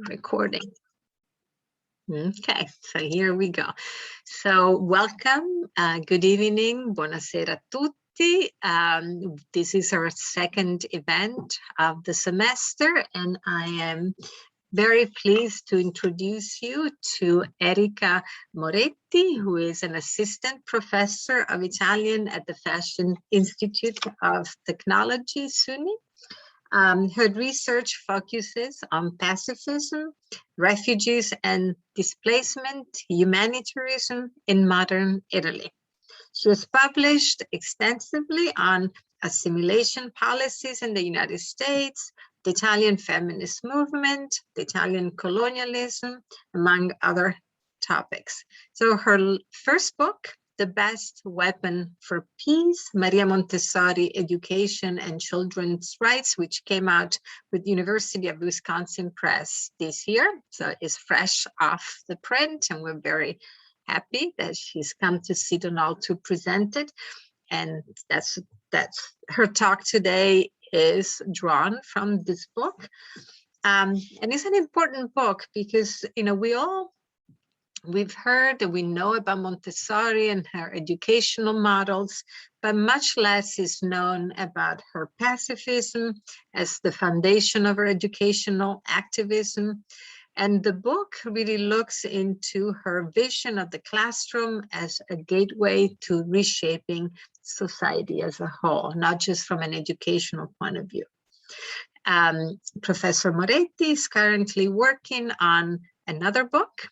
recording. Okay, so here we go. So welcome, good evening, buonasera a tutti. This is our second event of the semester, and I am very pleased to introduce you to Erika Moretti, who is an assistant professor of Italian at the Fashion Institute of Technology, SUNY. Her research focuses on pacifism, refugees and displacement, humanitarianism in modern Italy. She has published extensively on assimilation policies in the United States, the Italian feminist movement, the Italian colonialism, among other topics. So her first book, The Best Weapon for Peace, Maria Montessori, Education and Children's Rights, which came out with University of Wisconsin Press this year. So it's fresh off the print, and we're very happy that she's come to Seton Hall to present it. And that's her talk today is drawn from this book. And it's an important book because, you know, we've heard and we know about Montessori and her educational models, but much less is known about her pacifism as the foundation of her educational activism. And the book really looks into her vision of the classroom as a gateway to reshaping society as a whole, not just from an educational point of view. Professor Moretti is currently working on another book,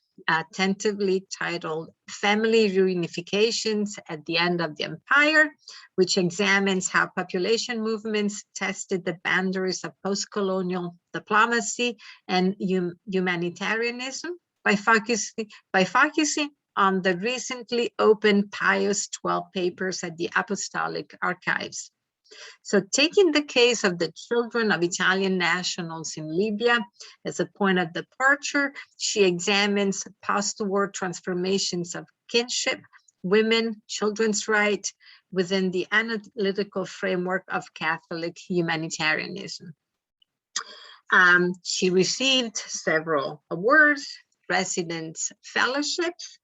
tentatively titled Family Reunifications at the End of the Empire, which examines how population movements tested the boundaries of post-colonial diplomacy and humanitarianism by focusing on the recently opened Pius XII papers at the Apostolic Archives. So taking the case of the children of Italian nationals in Libya as a point of departure, she examines post-war transformations of kinship, women, children's rights within the analytical framework of Catholic humanitarianism. She received several awards, residence fellowships,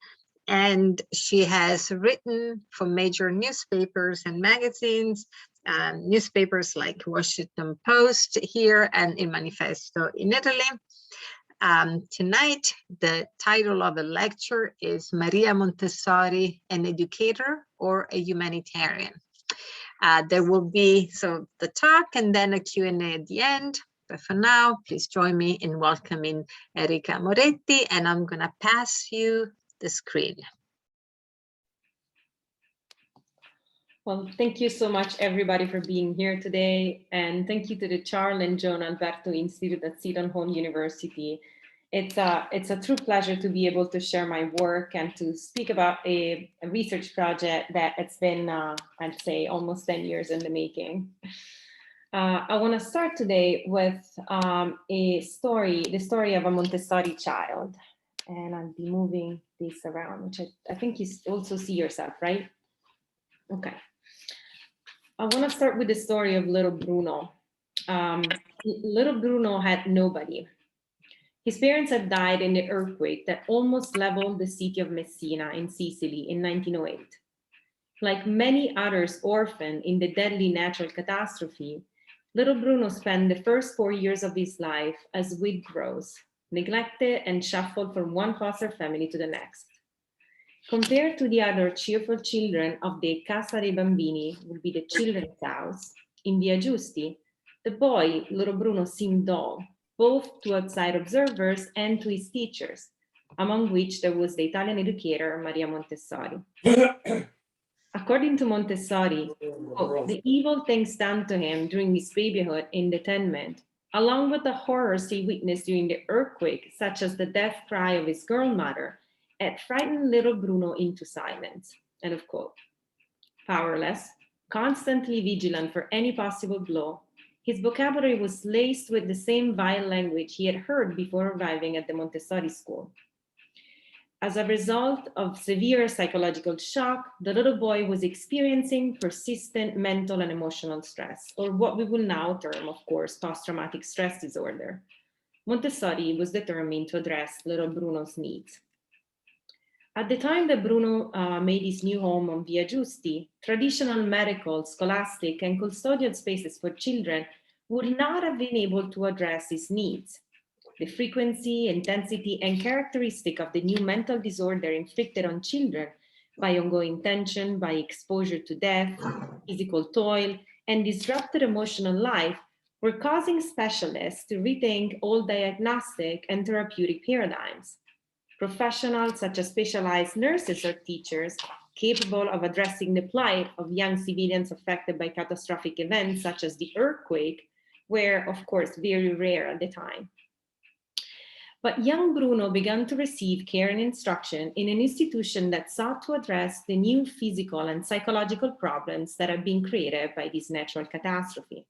and she has written for major newspapers and magazines, newspapers like Washington Post here and Il Manifesto in Italy. Tonight, the title of the lecture is Maria Montessori, an Educator or a Humanitarian. There will be the talk and then a Q&A at the end. But for now, please join me in welcoming Erika Moretti, and I'm gonna pass you the screen. Well, thank you so much, everybody, for being here today. And thank you to the Charles and Joan Alberto Institute at Seton Hall University. It's a true pleasure to be able to share my work and to speak about a research project that it's been, I'd say, almost 10 years in the making. I want to start today with the story of a Montessori child. And I'll be moving this around, which I think you also see yourself, right? Okay. I want to start with the story of little Bruno. Little Bruno had nobody. His parents had died in the earthquake that almost leveled the city of Messina in Sicily in 1908. Like many others orphaned in the deadly natural catastrophe, little Bruno spent the first 4 years of his life as weed grows, neglected and shuffled from one foster family to the next. Compared to the other cheerful children of the Casa dei Bambini, would be the children's house, in Via Giusti, the boy, little Bruno, seemed dull, both to outside observers and to his teachers, among which there was the Italian educator, Maria Montessori. According to Montessori, the evil things done to him during his babyhood in the tenement, along with the horrors he witnessed during the earthquake, such as the death cry of his girl mother, had frightened little Bruno into silence, end of quote. Powerless, constantly vigilant for any possible blow, his vocabulary was laced with the same vile language he had heard before arriving at the Montessori school. As a result of severe psychological shock, the little boy was experiencing persistent mental and emotional stress, or what we will now term, of course, post-traumatic stress disorder. Montessori was determined to address little Bruno's needs. At the time that Bruno made his new home on Via Giusti, traditional medical, scholastic, and custodial spaces for children would not have been able to address his needs. The frequency, intensity, and characteristic of the new mental disorder inflicted on children by ongoing tension, by exposure to death, physical toil, and disrupted emotional life were causing specialists to rethink old diagnostic and therapeutic paradigms. Professionals such as specialized nurses or teachers capable of addressing the plight of young civilians affected by catastrophic events such as the earthquake were, of course, very rare at the time. But young Bruno began to receive care and instruction in an institution that sought to address the new physical and psychological problems that had been created by this natural catastrophe.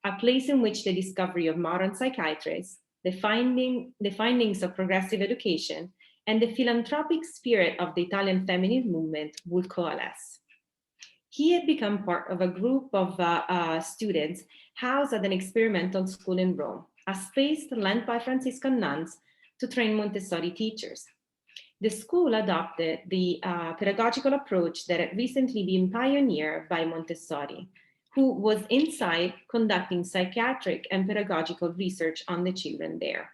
A place in which the discovery of modern psychiatrists, the findings of progressive education, and the philanthropic spirit of the Italian feminist movement would coalesce. He had become part of a group of students housed at an experimental school in Rome, a space lent by Franciscan nuns to train Montessori teachers. The school adopted the pedagogical approach that had recently been pioneered by Montessori, who was inside conducting psychiatric and pedagogical research on the children there.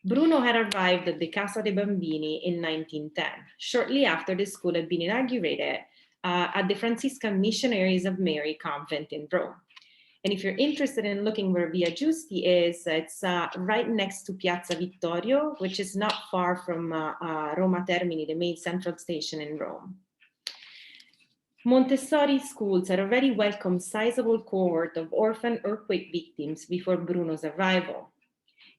Bruno had arrived at the Casa dei Bambini in 1910, shortly after the school had been inaugurated at the Franciscan Missionaries of Mary convent in Rome. And if you're interested in looking where Via Giusti is, it's right next to Piazza Vittorio, which is not far from Roma Termini, the main central station in Rome. Montessori schools had already welcomed sizable cohort of orphan earthquake victims before Bruno's arrival.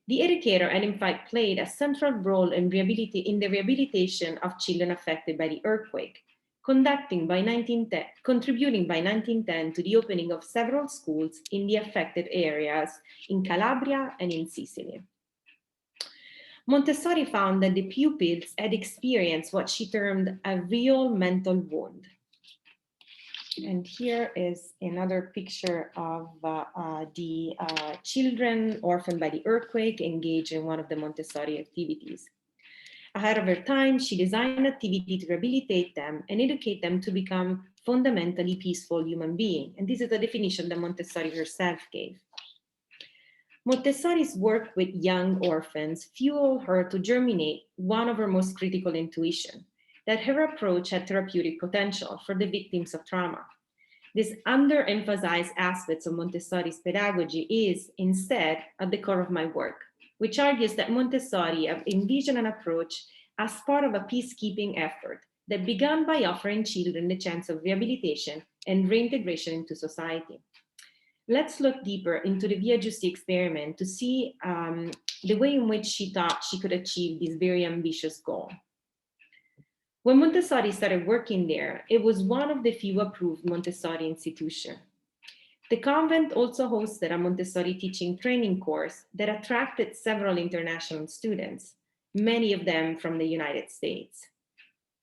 The educator had in fact played a central role in the rehabilitation of children affected by the earthquake, contributing by 1910 to the opening of several schools in the affected areas in Calabria and in Sicily. Montessori found that the pupils had experienced what she termed a real mental wound. And here is another picture of the children orphaned by the earthquake engaged in one of the Montessori activities. Ahead of her time, she designed an activity to rehabilitate them and educate them to become fundamentally peaceful human beings. And this is the definition that Montessori herself gave. Montessori's work with young orphans fueled her to germinate one of her most critical intuitions, that her approach had therapeutic potential for the victims of trauma. This underemphasized aspects of Montessori's pedagogy is, instead, at the core of my work, which argues that Montessori envisioned an approach as part of a peacekeeping effort that began by offering children the chance of rehabilitation and reintegration into society. Let's look deeper into the Via Giusti experiment to see the way in which she thought she could achieve this very ambitious goal. When Montessori started working there, it was one of the few approved Montessori institutions. The convent also hosted a Montessori teaching training course that attracted several international students, many of them from the United States.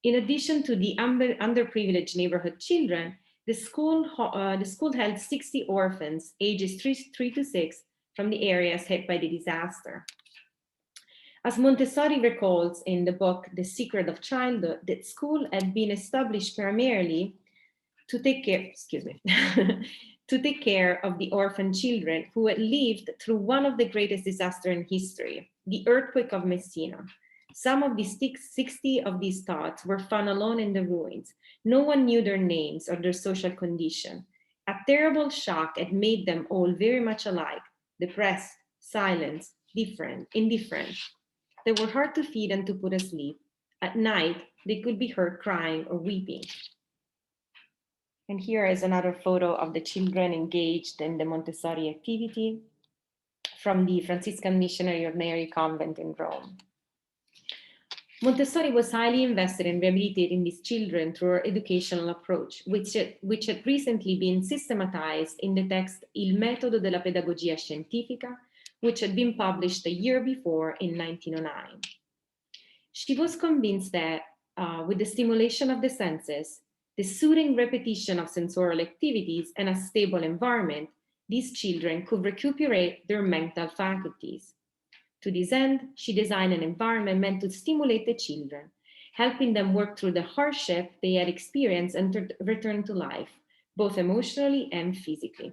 In addition to the underprivileged neighborhood children, the school held 60 orphans ages 3 to 6 from the areas hit by the disaster. As Montessori recalls in the book, The Secret of Childhood, that school had been established primarily to take care, to take care of the orphan children who had lived through one of the greatest disasters in history, the earthquake of Messina. Some of the 60 of these tots were found alone in the ruins. No one knew their names or their social condition. A terrible shock had made them all very much alike, depressed, silent, indifferent. They were hard to feed and to put asleep. At night, they could be heard crying or weeping. And here is another photo of the children engaged in the Montessori activity from the Franciscan Missionary of Mary convent in Rome. Montessori was highly invested in rehabilitating these children through her educational approach, which had recently been systematized in the text Il metodo della pedagogia scientifica, which had been published a year before in 1909. She was convinced that with the stimulation of the senses, the soothing repetition of sensorial activities, and a stable environment, these children could recuperate their mental faculties. To this end, she designed an environment meant to stimulate the children, helping them work through the hardship they had experienced and return to life, both emotionally and physically.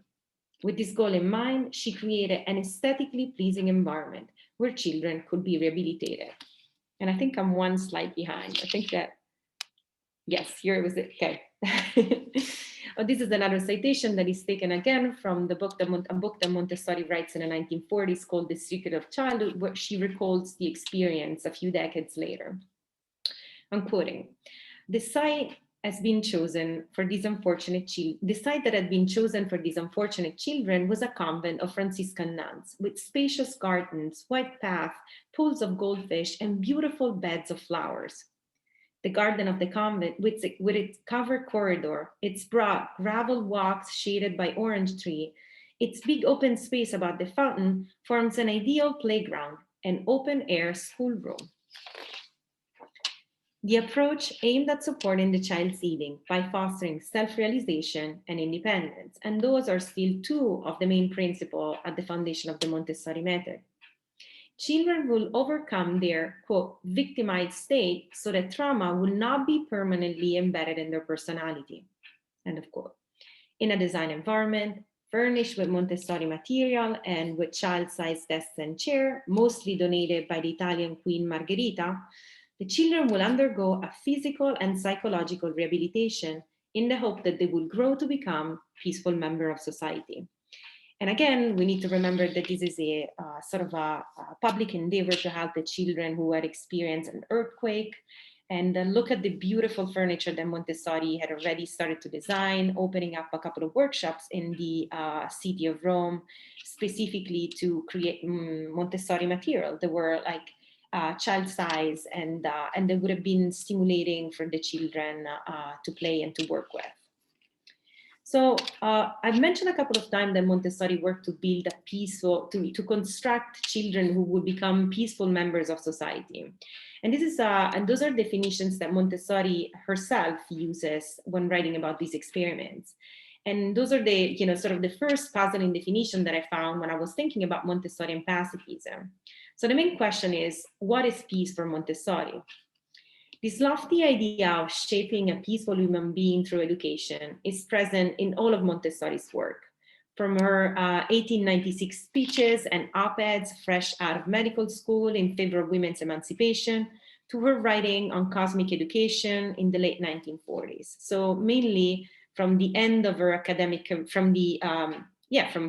With this goal in mind, she created an aesthetically pleasing environment where children could be rehabilitated. And I think I'm one slide behind. I think that, yes, here it was, okay. This is another citation that is taken again from the book, a book that Montessori writes in the 1940s called The Secret of Childhood, where she recalls the experience a few decades later. I'm quoting, the site has been chosen for these unfortunate children. The site that had been chosen for these unfortunate children was a convent of Franciscan nuns with spacious gardens, white path, pools of goldfish, and beautiful beds of flowers. The garden of the convent, with its covered corridor, its broad gravel walks shaded by orange tree, its big open space about the fountain, forms an ideal playground, an open-air schoolroom. The approach aimed at supporting the child's healing by fostering self-realization and independence, and those are still two of the main principles at the foundation of the Montessori method. Children will overcome their, quote, victimized state so that trauma will not be permanently embedded in their personality, end of quote. In a design environment, furnished with Montessori material and with child-sized desks and chair, mostly donated by the Italian Queen Margherita, the children will undergo a physical and psychological rehabilitation in the hope that they will grow to become peaceful members of society. And again, we need to remember that this is a sort of a public endeavor to help the children who had experienced an earthquake. And look at the beautiful furniture that Montessori had already started to design, opening up a couple of workshops in the city of Rome, specifically to create Montessori material. They were like child size, and they would have been stimulating for the children to play and to work with. So I've mentioned a couple of times that Montessori worked to build a peaceful, to construct children who would become peaceful members of society. And this is, and those are definitions that Montessori herself uses when writing about these experiments. And those are the, sort of the first puzzling definition that I found when I was thinking about Montessori and pacifism. So the main question is, what is peace for Montessori? This lofty idea of shaping a peaceful human being through education is present in all of Montessori's work, from her 1896 speeches and op-eds fresh out of medical school in favor of women's emancipation, to her writing on cosmic education in the late 1940s. So mainly from the end of her academic, from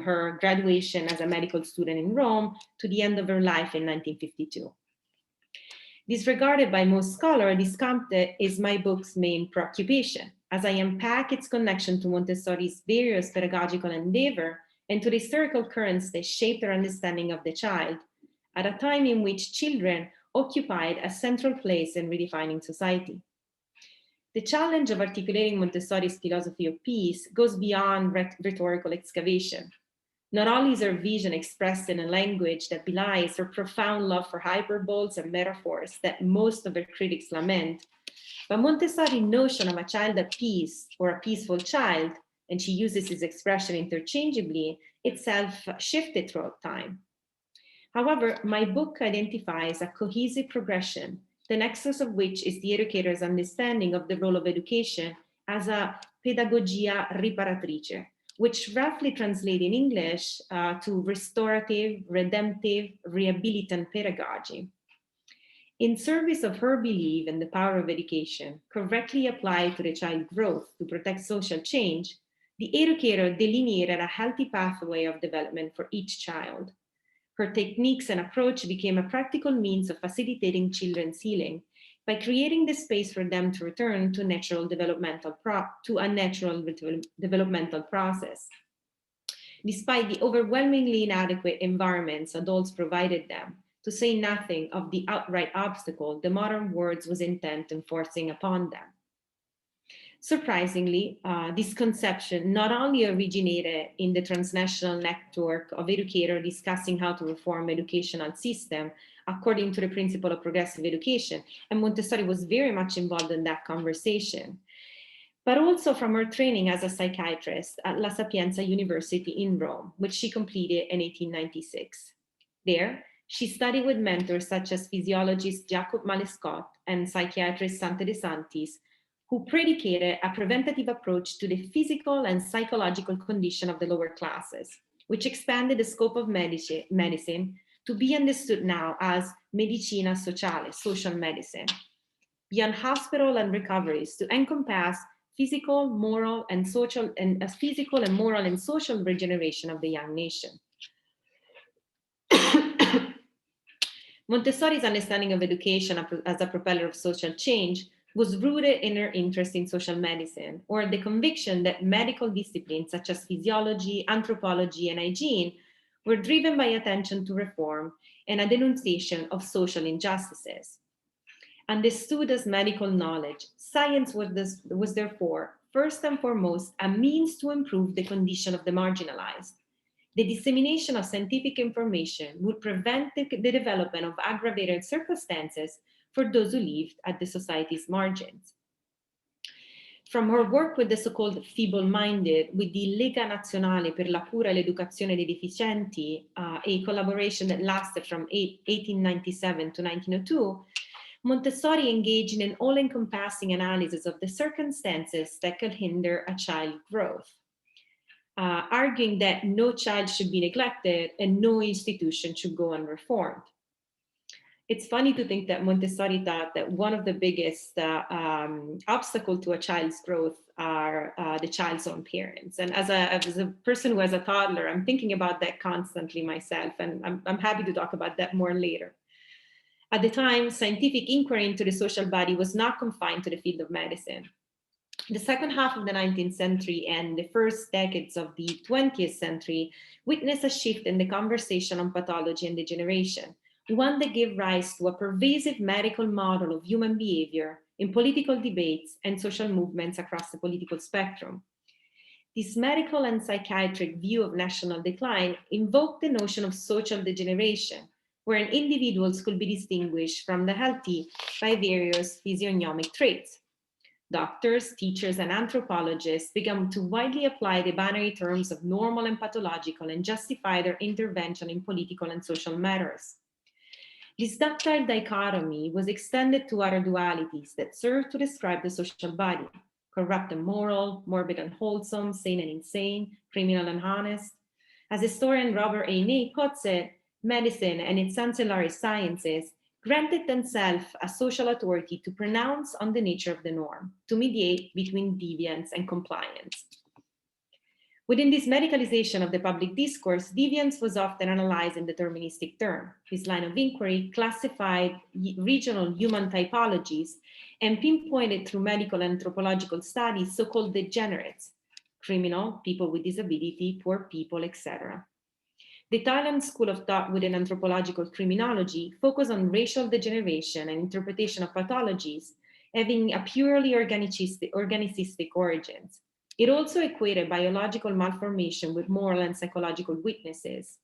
her graduation as a medical student in Rome to the end of her life in 1952. Disregarded by most scholars, this concept is my book's main preoccupation, as I unpack its connection to Montessori's various pedagogical endeavors and to the historical currents that shaped their understanding of the child, at a time in which children occupied a central place in redefining society. The challenge of articulating Montessori's philosophy of peace goes beyond rhetorical excavation. Not only is her vision expressed in a language that belies her profound love for hyperboles and metaphors that most of her critics lament, but Montessori's notion of a child at peace or a peaceful child, and she uses this expression interchangeably, itself shifted throughout time. However, my book identifies a cohesive progression, the nexus of which is the educator's understanding of the role of education as a pedagogia riparatrice, which roughly translates in English to restorative, redemptive, rehabilitant pedagogy. In service of her belief in the power of education, correctly applied to the child's growth to protect social change, the educator delineated a healthy pathway of development for each child. Her techniques and approach became a practical means of facilitating children's healing by creating the space for them to return to a natural developmental process. Despite the overwhelmingly inadequate environments adults provided them, to say nothing of the outright obstacle the modern world was intent on forcing upon them. Surprisingly, this conception not only originated in the transnational network of educators discussing how to reform educational system according to the principle of progressive education, and Montessori was very much involved in that conversation. but also from her training as a psychiatrist at La Sapienza University in Rome, which she completed in 1896. There, she studied with mentors such as physiologist Jacob Malescott and psychiatrist Sante De Santis, who predicated a preventative approach to the physical and psychological condition of the lower classes, which expanded the scope of medicine to be understood now as medicina sociale, social medicine, beyond hospital and recoveries to encompass physical, moral, and social, and physical and moral and social regeneration of the young nation. Montessori's understanding of education as a propeller of social change was rooted in her interest in social medicine, or the conviction that medical disciplines such as physiology, anthropology, and hygiene were driven by attention to reform and a denunciation of social injustices. Understood as medical knowledge, science was therefore, first and foremost, a means to improve the condition of the marginalized. The dissemination of scientific information would prevent the development of aggravated circumstances for those who lived at the society's margins. From her work with the so-called feeble-minded, with the Lega Nazionale per la Cura e l'Educazione dei Deficienti, a collaboration that lasted from 1897 to 1902, Montessori engaged in an all-encompassing analysis of the circumstances that could hinder a child's growth, arguing that no child should be neglected and no institution should go unreformed. It's funny to think that Montessori thought that one of the biggest obstacle to a child's growth are the child's own parents. And as a person who has a toddler, I'm thinking about that constantly myself, and I'm happy to talk about that more later. At the time, scientific inquiry into the social body was not confined to the field of medicine. The second half of the 19th century and the first decades of the 20th century witnessed a shift in the conversation on pathology and degeneration, one that gave rise to a pervasive medical model of human behavior in political debates and social movements across the political spectrum. This medical and psychiatric view of national decline invoked the notion of social degeneration, wherein individuals could be distinguished from the healthy by various physiognomic traits. Doctors, teachers, and anthropologists began to widely apply the binary terms of normal and pathological and justify their intervention in political and social matters. This ductile dichotomy was extended to other dualities that served to describe the social body: corrupt and moral, morbid and wholesome, sane and insane, criminal and honest. As historian Robert A. Ney puts it, medicine and its ancillary sciences granted themselves a social authority to pronounce on the nature of the norm, to mediate between deviance and compliance. Within this medicalization of the public discourse, deviance was often analyzed in deterministic terms. This line of inquiry classified regional human typologies and pinpointed through medical and anthropological studies so-called degenerates: criminal, people with disability, poor people, etc. The Italian school of thought within anthropological criminology focused on racial degeneration and interpretation of pathologies having a purely organicistic origins. It also equated biological malformation with moral and psychological weaknesses.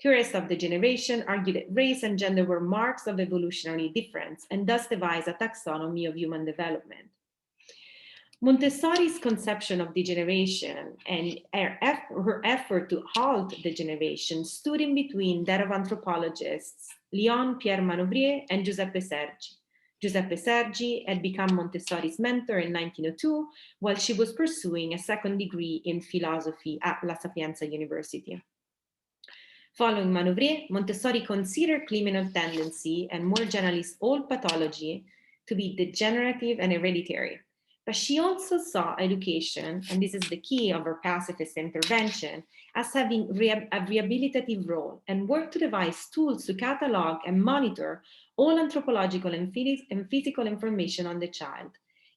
Theorists of degeneration argued that race and gender were marks of evolutionary difference and thus devised a taxonomy of human development. Montessori's conception of degeneration and her effort to halt degeneration stood in between that of anthropologists Léon Pierre Manovrier and Giuseppe Sergi. Giuseppe Sergi had become Montessori's mentor in 1902 while she was pursuing a second degree in philosophy at La Sapienza University. Following Manovrier, Montessori considered criminal tendency and more generally all pathology to be degenerative and hereditary. But she also saw education, and this is the key of her pacifist intervention, as having a rehabilitative role and worked to devise tools to catalog and monitor all anthropological and physical information on the child,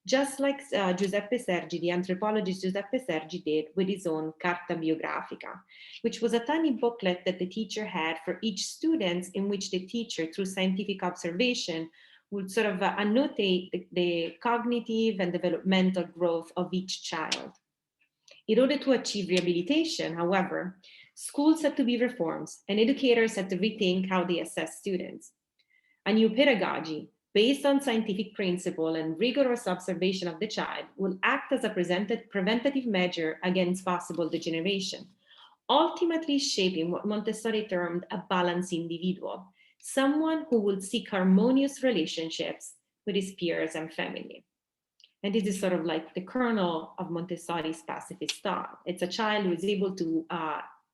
just like Giuseppe Sergi, the anthropologist Giuseppe Sergi did with his own Carta Biografica, which was a tiny booklet that the teacher had for each student in which the teacher, through scientific observation, would sort of annotate the cognitive and developmental growth of each child. In order to achieve rehabilitation, however, schools had to be reformed and educators had to rethink how they assess students. A new pedagogy, based on scientific principle and rigorous observation of the child, will act as a preventative measure against possible degeneration, ultimately shaping what Montessori termed a balanced individual, someone who will seek harmonious relationships with his peers and family. And this is sort of like the kernel of Montessori's pacifist thought. It's a child who is able to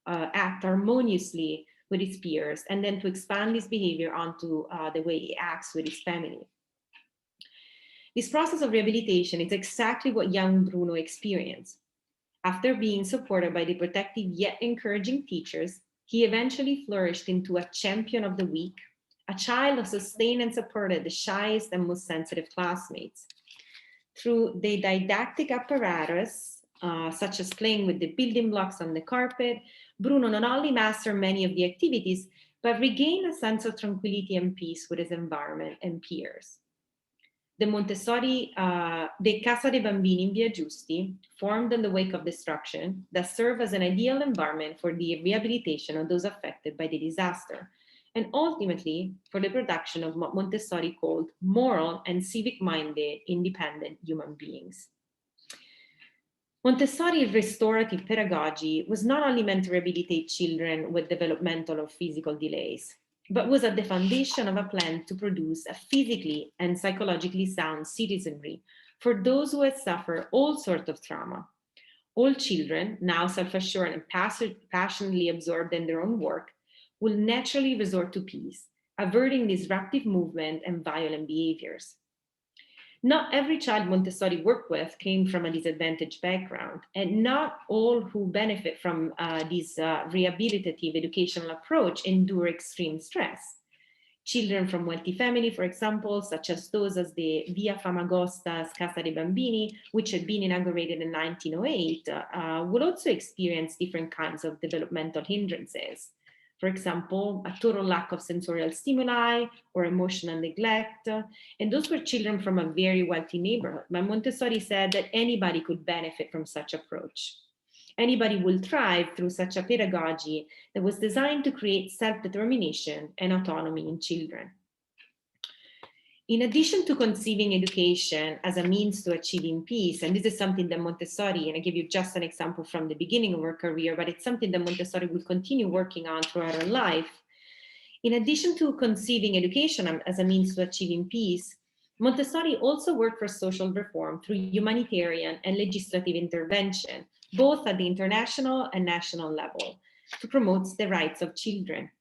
act harmoniously with his peers and then to expand his behavior onto the way he acts with his family. This process of rehabilitation is exactly what young Bruno experienced. After being supported by the protective yet encouraging teachers, he eventually flourished into a champion of the weak, a child who sustained and supported the shyest and most sensitive classmates. Through the didactic apparatus, such as playing with the building blocks on the carpet, Bruno not only mastered many of the activities, but regained a sense of tranquility and peace with his environment and peers. The Montessori, the Casa dei Bambini in Via Giusti, formed in the wake of destruction, that served as an ideal environment for the rehabilitation of those affected by the disaster, and ultimately for the production of what Montessori called moral and civic-minded, independent human beings. Montessori's restorative pedagogy was not only meant to rehabilitate children with developmental or physical delays, but was at the foundation of a plan to produce a physically and psychologically sound citizenry for those who had suffered all sorts of trauma. All children, now self-assured and passionately absorbed in their own work, will naturally resort to peace, averting disruptive movement and violent behaviors. Not every child Montessori worked with came from a disadvantaged background, and not all who benefit from this rehabilitative educational approach endure extreme stress. Children from wealthy families, for example, such as those as the Via Famagosta's Casa dei Bambini, which had been inaugurated in 1908, would also experience different kinds of developmental hindrances. For example, a total lack of sensorial stimuli or emotional neglect. And those were children from a very wealthy neighborhood. But Montessori said that anybody could benefit from such approach. Anybody will thrive through such a pedagogy that was designed to create self-determination and autonomy in children. In addition to conceiving education as a means to achieving peace, and this is something that Montessori, and I give you just an example from the beginning of her career, but it's something that Montessori will continue working on throughout her life. In addition to conceiving education as a means to achieving peace, Montessori also worked for social reform through humanitarian and legislative intervention, both at the international and national level, to promote the rights of children.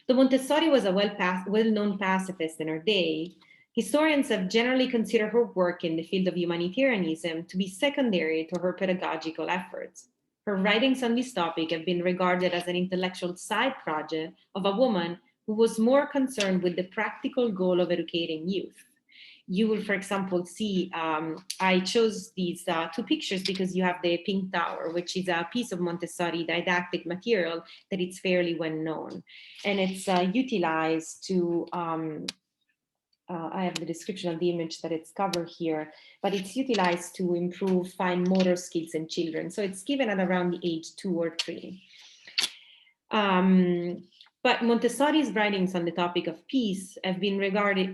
Though Montessori was a well-known pacifist in her day, historians have generally considered her work in the field of humanitarianism to be secondary to her pedagogical efforts. Her writings on this topic have been regarded as an intellectual side project of a woman who was more concerned with the practical goal of educating youth. You will, for example, see, I chose these two pictures because you have the Pink Tower, which is a piece of Montessori didactic material that it's fairly well known. And it's utilized to, I have the description of the image that it's covered here, but it's utilized to improve fine motor skills in children. So it's given at around the age 2 or 3. But Montessori's writings on the topic of peace have been regarded,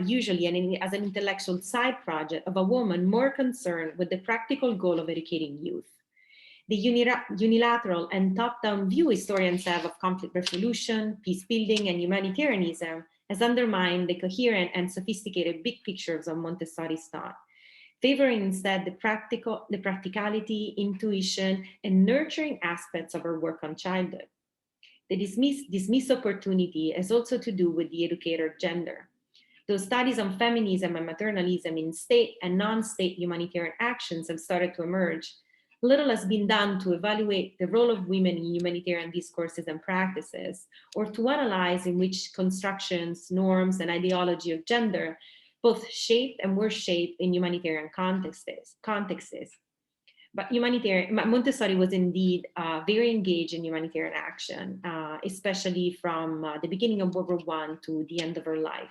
usually as an intellectual side project of a woman more concerned with the practical goal of educating youth. The unilateral and top-down view historians have of conflict resolution, peace building, and humanitarianism has undermined the coherent and sophisticated big pictures of Montessori's thought, favoring instead the practicality, intuition, and nurturing aspects of her work on childhood. This missed opportunity has also to do with the educator gender. Those studies on feminism and maternalism in state and non-state humanitarian actions have started to emerge. Little has been done to evaluate the role of women in humanitarian discourses and practices, or to analyze in which constructions, norms, and ideology of gender both shaped and were shaped in humanitarian contexts. But Montessori was indeed very engaged in humanitarian action, especially from the beginning of World War I to the end of her life.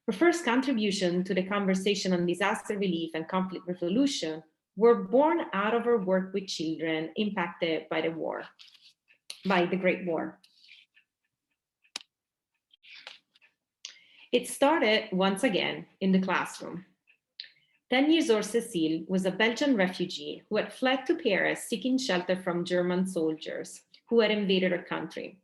Her first contribution to the conversation on disaster relief and conflict resolution were born out of her work with children impacted by the Great War. It started once again in the classroom. 10 years old Cécile was a Belgian refugee who had fled to Paris seeking shelter from German soldiers who had invaded her country.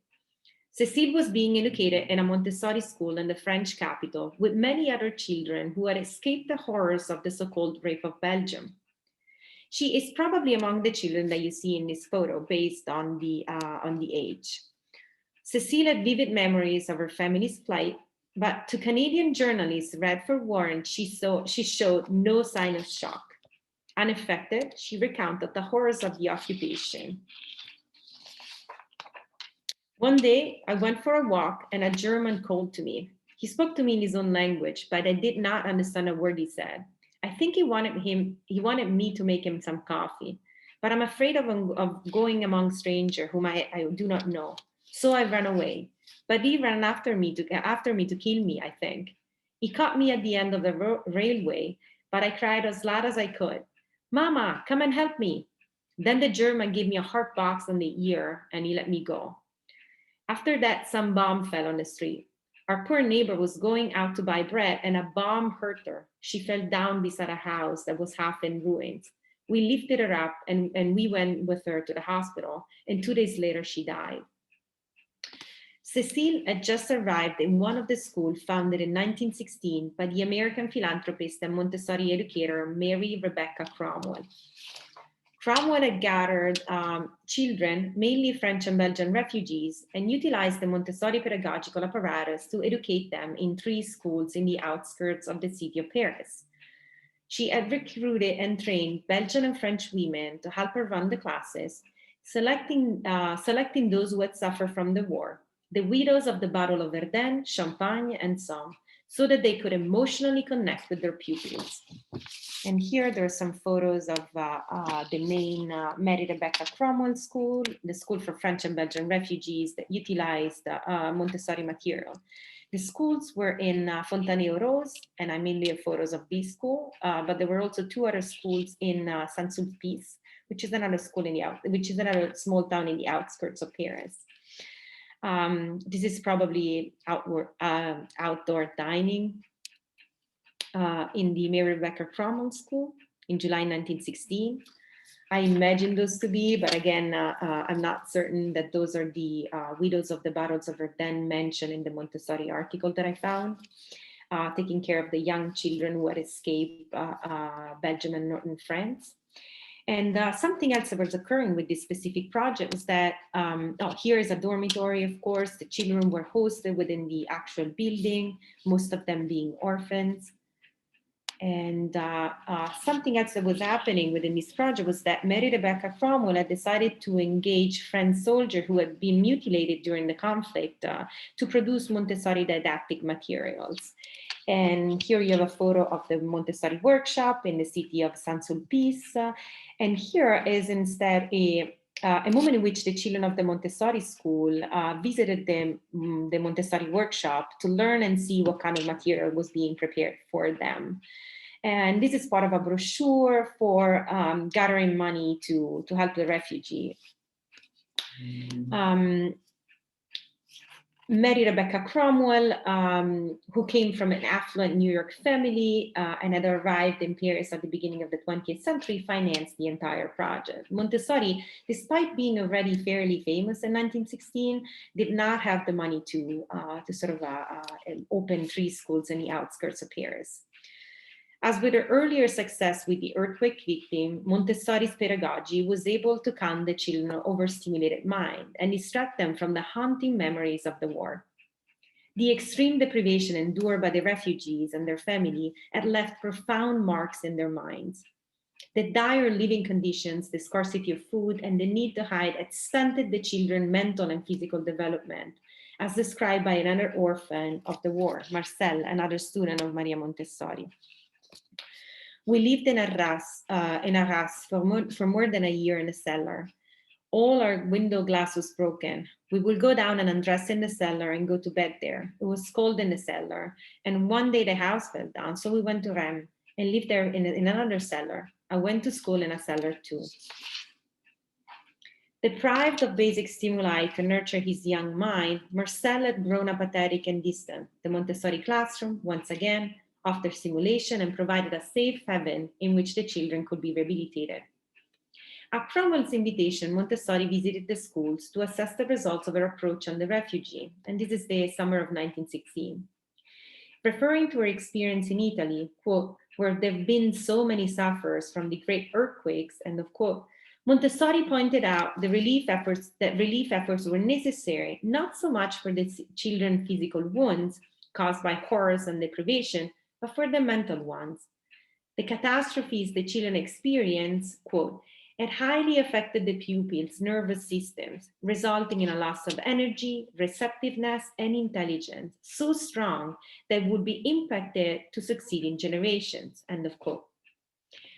Cécile was being educated in a Montessori school in the French capital with many other children who had escaped the horrors of the so-called rape of Belgium. She is probably among the children that you see in this photo based on the age. Cécile had vivid memories of her family's plight, but to Canadian journalist Redford Warren, she showed no sign of shock. Unaffected, she recounted the horrors of the occupation. One day, I went for a walk and a German called to me. He spoke to me in his own language, but I did not understand a word he said. I think he wanted me to make him some coffee, but I'm afraid of going among strangers whom I do not know. So I ran away, but he ran after me to kill me, I think. He caught me at the end of the railway, but I cried as loud as I could, "Mama, come and help me." Then the German gave me a hard box on the ear and he let me go. After that, some bomb fell on the street. Our poor neighbor was going out to buy bread and a bomb hurt her. She fell down beside a house that was half in ruins. We lifted her up and we went with her to the hospital, and 2 days later she died. Cécile had just arrived in one of the schools founded in 1916 by the American philanthropist and Montessori educator Mary Rebecca Cromwell. Cromwell had gathered children, mainly French and Belgian refugees, and utilized the Montessori pedagogical apparatus to educate them in 3 schools in the outskirts of the city of Paris. She had recruited and trained Belgian and French women to help her run the classes, selecting those who had suffered from the war, the widows of the Battle of Verdun, Champagne, and Somme, so that they could emotionally connect with their pupils. And here there are some photos of the main Maria Rebecca Cromwell School, the school for French and Belgian refugees that utilized Montessori material. The schools were in Fontenay-aux-Roses, and I mainly have photos of this school, but there were also 2 other schools in Saint-Sulpice, which is another small town in the outskirts of Paris. This is probably outdoor dining in the Maria Rebecca Cromwell School in July 1916. I imagine those to be, but again, I'm not certain that those are the widows of the battles of Verdun mentioned in the Montessori article that I found, taking care of the young children who had escaped Belgium and northern France. And something else that was occurring with this specific project was that, here is a dormitory, of course. The children were hosted within the actual building, most of them being orphans. And something else that was happening within this project was that Mary Rebecca Cromwell had decided to engage French soldiers who had been mutilated during the conflict to produce Montessori didactic materials. And here you have a photo of the Montessori workshop in the city of Saint-Sulpice. And here is instead a moment in which the children of the Montessori school visited the Montessori workshop to learn and see what kind of material was being prepared for them. And this is part of a brochure for gathering money to help the refugee. Mary Rebecca Cromwell, who came from an affluent New York family and had arrived in Paris at the beginning of the 20th century, financed the entire project. Montessori, despite being already fairly famous in 1916, did not have the money to open 3 schools in the outskirts of Paris. As with her earlier success with the earthquake victim, Montessori's pedagogy was able to calm the children's overstimulated mind and distract them from the haunting memories of the war. The extreme deprivation endured by the refugees and their family had left profound marks in their minds. The dire living conditions, the scarcity of food, and the need to hide had stunted the children's mental and physical development, as described by another orphan of the war, Marcel, another student of Maria Montessori. We lived in Arras for more than a year in a cellar. All our window glass was broken. We would go down and undress in the cellar and go to bed there. It was cold in the cellar. And one day the house fell down, so we went to Rennes and lived there in another cellar. I went to school in a cellar too. Deprived of basic stimuli to nurture his young mind, Marcel had grown apathetic and distant. The Montessori classroom, once again, offered stimulation and provided a safe haven in which the children could be rehabilitated. At Cromwell's invitation, Montessori visited the schools to assess the results of her approach on the refugee, and this is the summer of 1916. Referring to her experience in Italy, quote, where there have been so many sufferers from the great earthquakes, end of quote, Montessori pointed out that relief efforts were necessary, not so much for the children's physical wounds caused by horrors and deprivation, but for the mental ones. The catastrophes the children experience, quote, had highly affected the pupils' nervous systems, resulting in a loss of energy, receptiveness, and intelligence so strong that would be impacted to succeeding generations, end of quote.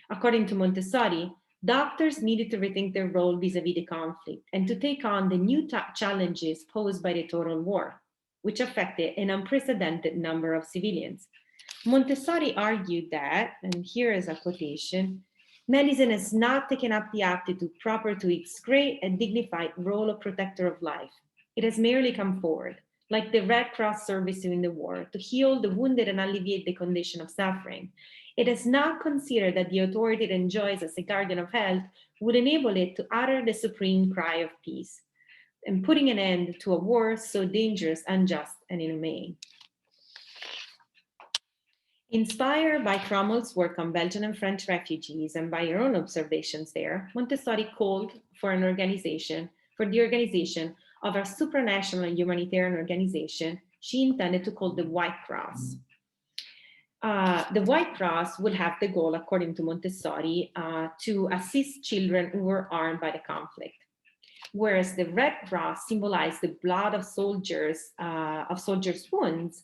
According to Montessori, doctors needed to rethink their role vis-a-vis the conflict and to take on the new challenges posed by the total war, which affected an unprecedented number of civilians. Montessori argued that, and here is a quotation, medicine has not taken up the aptitude proper to its great and dignified role of protector of life. It has merely come forward, like the Red Cross service during the war, to heal the wounded and alleviate the condition of suffering. It has not considered that the authority it enjoys as a guardian of health would enable it to utter the supreme cry of peace, and putting an end to a war so dangerous, unjust, and inhumane. Inspired by Cromwell's work on Belgian and French refugees and by her own observations there, Montessori called for the organization of a supranational humanitarian organization she intended to call the White Cross. The White Cross would have the goal, according to Montessori, to assist children who were harmed by the conflict, whereas the Red Cross symbolized the blood of soldiers' wounds,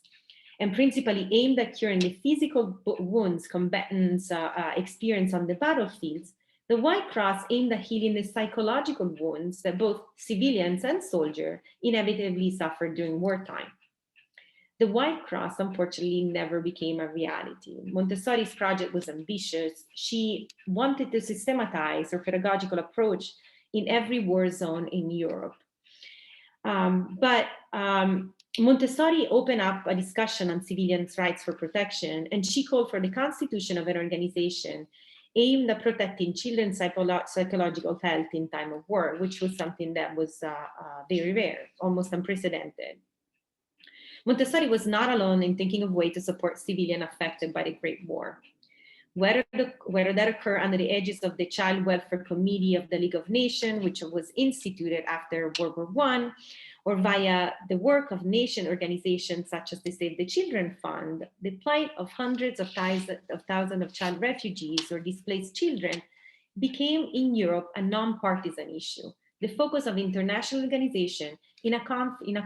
and principally aimed at curing the physical wounds combatants experience on the battlefields. The White Cross aimed at healing the psychological wounds that both civilians and soldiers inevitably suffered during wartime. The White Cross, unfortunately, never became a reality. Montessori's project was ambitious. She wanted to systematize her pedagogical approach in every war zone in Europe. But Montessori opened up a discussion on civilians' rights for protection, and she called for the constitution of an organization aimed at protecting children's psychological health in time of war, which was something that was very rare, almost unprecedented. Montessori was not alone in thinking of ways to support civilians affected by the Great War. Whether that occurred under the aegis of the Child Welfare Committee of the League of Nations, which was instituted after World War I, or via the work of nation organizations such as the Save the Children Fund, the plight of hundreds of thousands of child refugees or displaced children became in Europe a non-partisan issue, the focus of international organization in a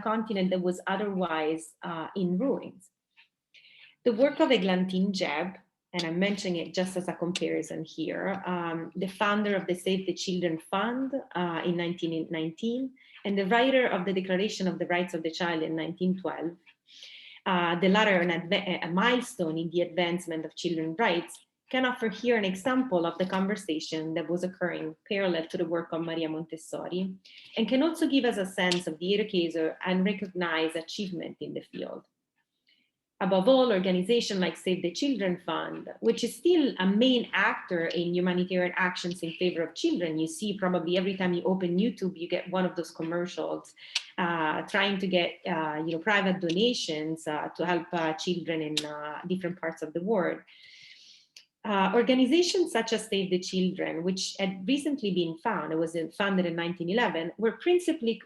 continent that was otherwise in ruins. The work of Eglantine Jebb, and I'm mentioning it just as a comparison here, the founder of the Save the Children Fund in 1919, and the writer of the Declaration of the Rights of the Child in 1912, the latter a milestone in the advancement of children's rights, can offer here an example of the conversation that was occurring parallel to the work of Maria Montessori, and can also give us a sense of the educator and recognized achievement in the field. Above all, organizations like Save the Children Fund, which is still a main actor in humanitarian actions in favor of children. You see probably every time you open YouTube, you get one of those commercials trying to get private donations to help children in different parts of the world. Organizations such as Save the Children, which had recently been founded, it was founded in 1919, were principally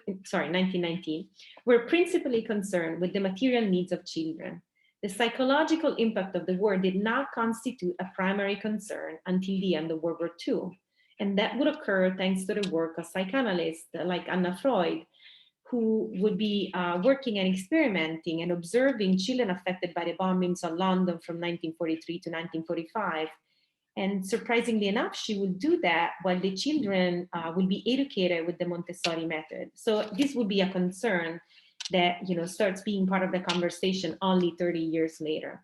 concerned with the material needs of children. The psychological impact of the war did not constitute a primary concern until the end of World War II. And that would occur thanks to the work of psychoanalysts like Anna Freud, who would be working and experimenting and observing children affected by the bombings on London from 1943 to 1945. And surprisingly enough, she would do that while the children will be educated with the Montessori method. So this would be a concern that starts being part of the conversation only 30 years later.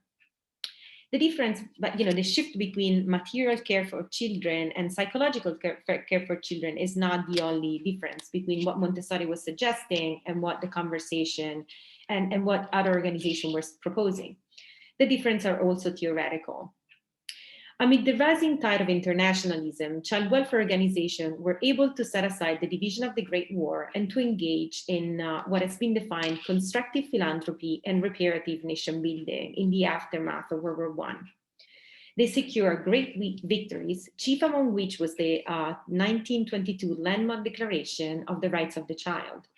The difference, but the shift between material care for children and psychological care for children is not the only difference between what Montessori was suggesting and what the conversation and what other organization was proposing. The differences are also theoretical. Amid the rising tide of internationalism, child welfare organizations were able to set aside the division of the Great War and to engage in what has been defined constructive philanthropy and reparative nation building in the aftermath of World War I. They secured great victories, chief among which was the 1922 Landmark Declaration of the Rights of the Child,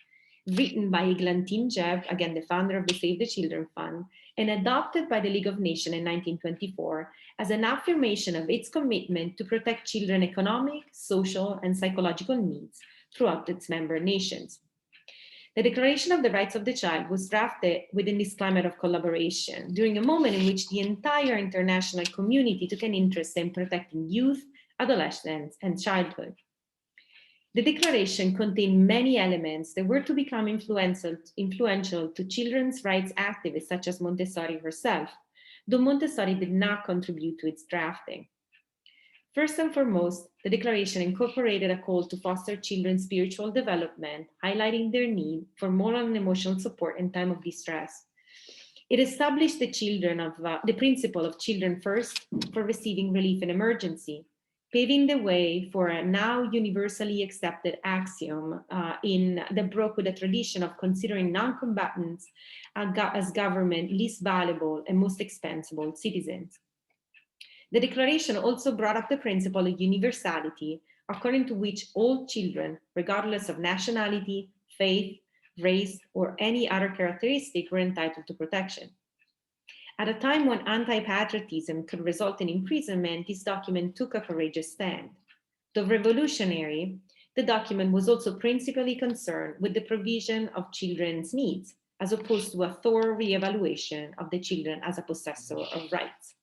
written by Eglantine Jebb, again the founder of the Save the Children Fund, and adopted by the League of Nations in 1924 as an affirmation of its commitment to protect children's economic, social, and psychological needs throughout its member nations. The Declaration of the Rights of the Child was drafted within this climate of collaboration during a moment in which the entire international community took an interest in protecting youth, adolescence, and childhood. The declaration contained many elements that were to become influential to children's rights activists such as Montessori herself, though Montessori did not contribute to its drafting. First and foremost, the declaration incorporated a call to foster children's spiritual development, highlighting their need for moral and emotional support in time of distress. It established the principle of children first for receiving relief in emergency, paving the way for a now universally accepted axiom that broke with the tradition of considering non-combatants as government least valuable and most expendable citizens. The declaration also brought up the principle of universality, according to which all children, regardless of nationality, faith, race, or any other characteristic, were entitled to protection. At a time when anti-patriotism could result in imprisonment, this document took a courageous stand. Though revolutionary, the document was also principally concerned with the provision of children's needs, as opposed to a thorough re-evaluation of the children as a possessor of rights.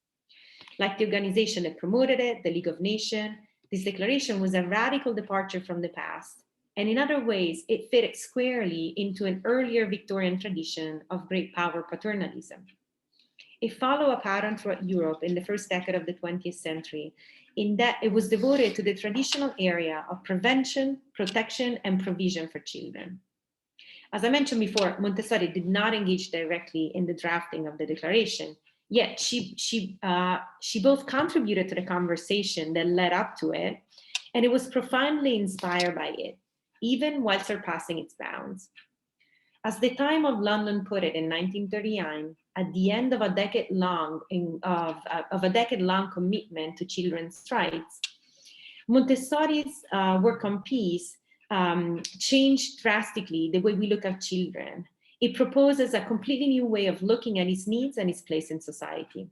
Like the organization that promoted it, the League of Nations, this declaration was a radical departure from the past, and in other ways, it fit squarely into an earlier Victorian tradition of great power paternalism. It followed a pattern throughout Europe in the first decade of the 20th century, in that it was devoted to the traditional area of prevention, protection, and provision for children. As I mentioned before, Montessori did not engage directly in the drafting of the declaration, yet she both contributed to the conversation that led up to it, and it was profoundly inspired by it, even while surpassing its bounds. As the Time of London put it in 1939, at the end of a decade-long commitment to children's rights, Montessori's work on peace changed drastically the way we look at children. It proposes a completely new way of looking at his needs and his place in society.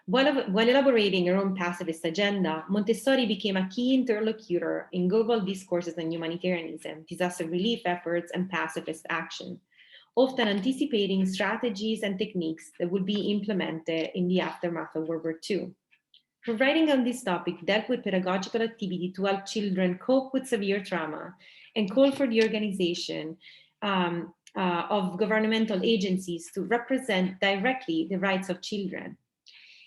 While elaborating her own pacifist agenda, Montessori became a key interlocutor in global discourses on humanitarianism, disaster relief efforts, and pacifist action, often anticipating strategies and techniques that would be implemented in the aftermath of World War II. Her writing on this topic dealt with pedagogical activity to help children cope with severe trauma and called for the organization of governmental agencies to represent directly the rights of children.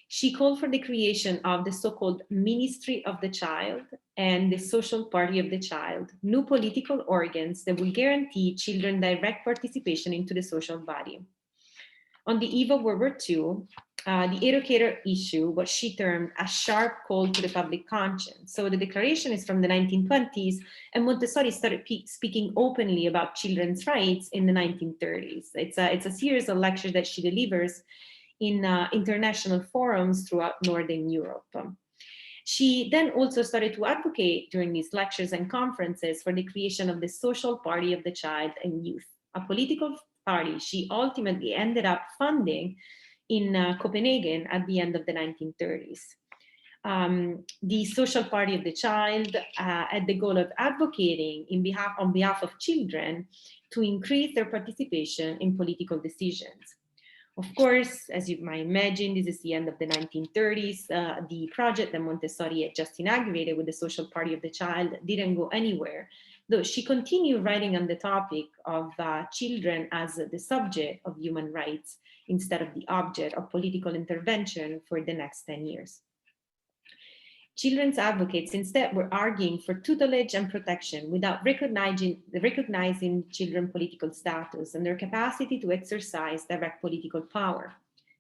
She called for the creation of the so-called Ministry of the Child and the Social Party of the Child, new political organs that will guarantee children direct participation into the social body. On the eve of World War II, the educator issued what she termed a sharp call to the public conscience. So the declaration is from the 1920s, and Montessori started speaking openly about children's rights in the 1930s. It's a series of lectures that she delivers in international forums throughout Northern Europe. She then also started to advocate during these lectures and conferences for the creation of the Social Party of the Child and Youth, a political party she ultimately ended up funding in Copenhagen at the end of the 1930s. The Social Party of the Child had the goal of advocating on behalf of children to increase their participation in political decisions. Of course, as you might imagine, this is the end of the 1930s. The project that Montessori had just inaugurated with the Social Party of the Child didn't go anywhere though she continued writing on the topic of children as the subject of human rights instead of the object of political intervention for the next 10 years. Children's advocates instead were arguing for tutelage and protection without recognizing children's political status and their capacity to exercise direct political power.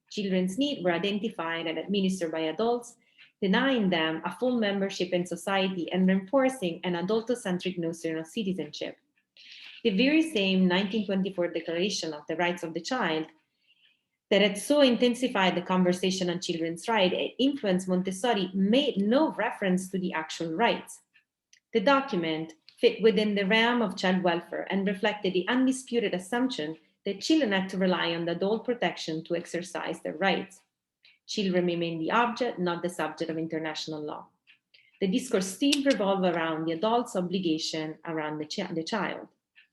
Children's needs were identified and administered by adults, denying them a full membership in society and reinforcing an adult-centric notion of citizenship. The very same 1924 Declaration of the Rights of the Child that had so intensified the conversation on children's rights and influenced Montessori made no reference to the actual rights. The document fit within the realm of child welfare and reflected the undisputed assumption that children had to rely on the adult protection to exercise their rights. Children remain the object, not the subject of international law. The discourse still revolved around the adult's obligation around the child.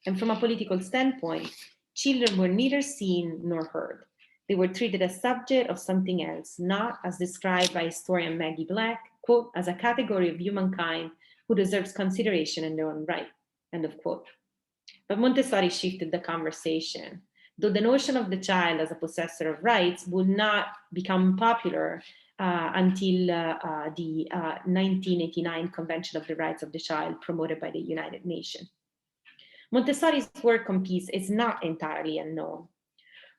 And from a political standpoint, children were neither seen nor heard. They were treated as subject of something else, not as described by historian Maggie Black, quote, as a category of humankind who deserves consideration in their own right, end of quote. But Montessori shifted the conversation. Though the notion of the child as a possessor of rights would not become popular until the 1989 Convention of the Rights of the Child promoted by the United Nations. Montessori's work on peace is not entirely unknown.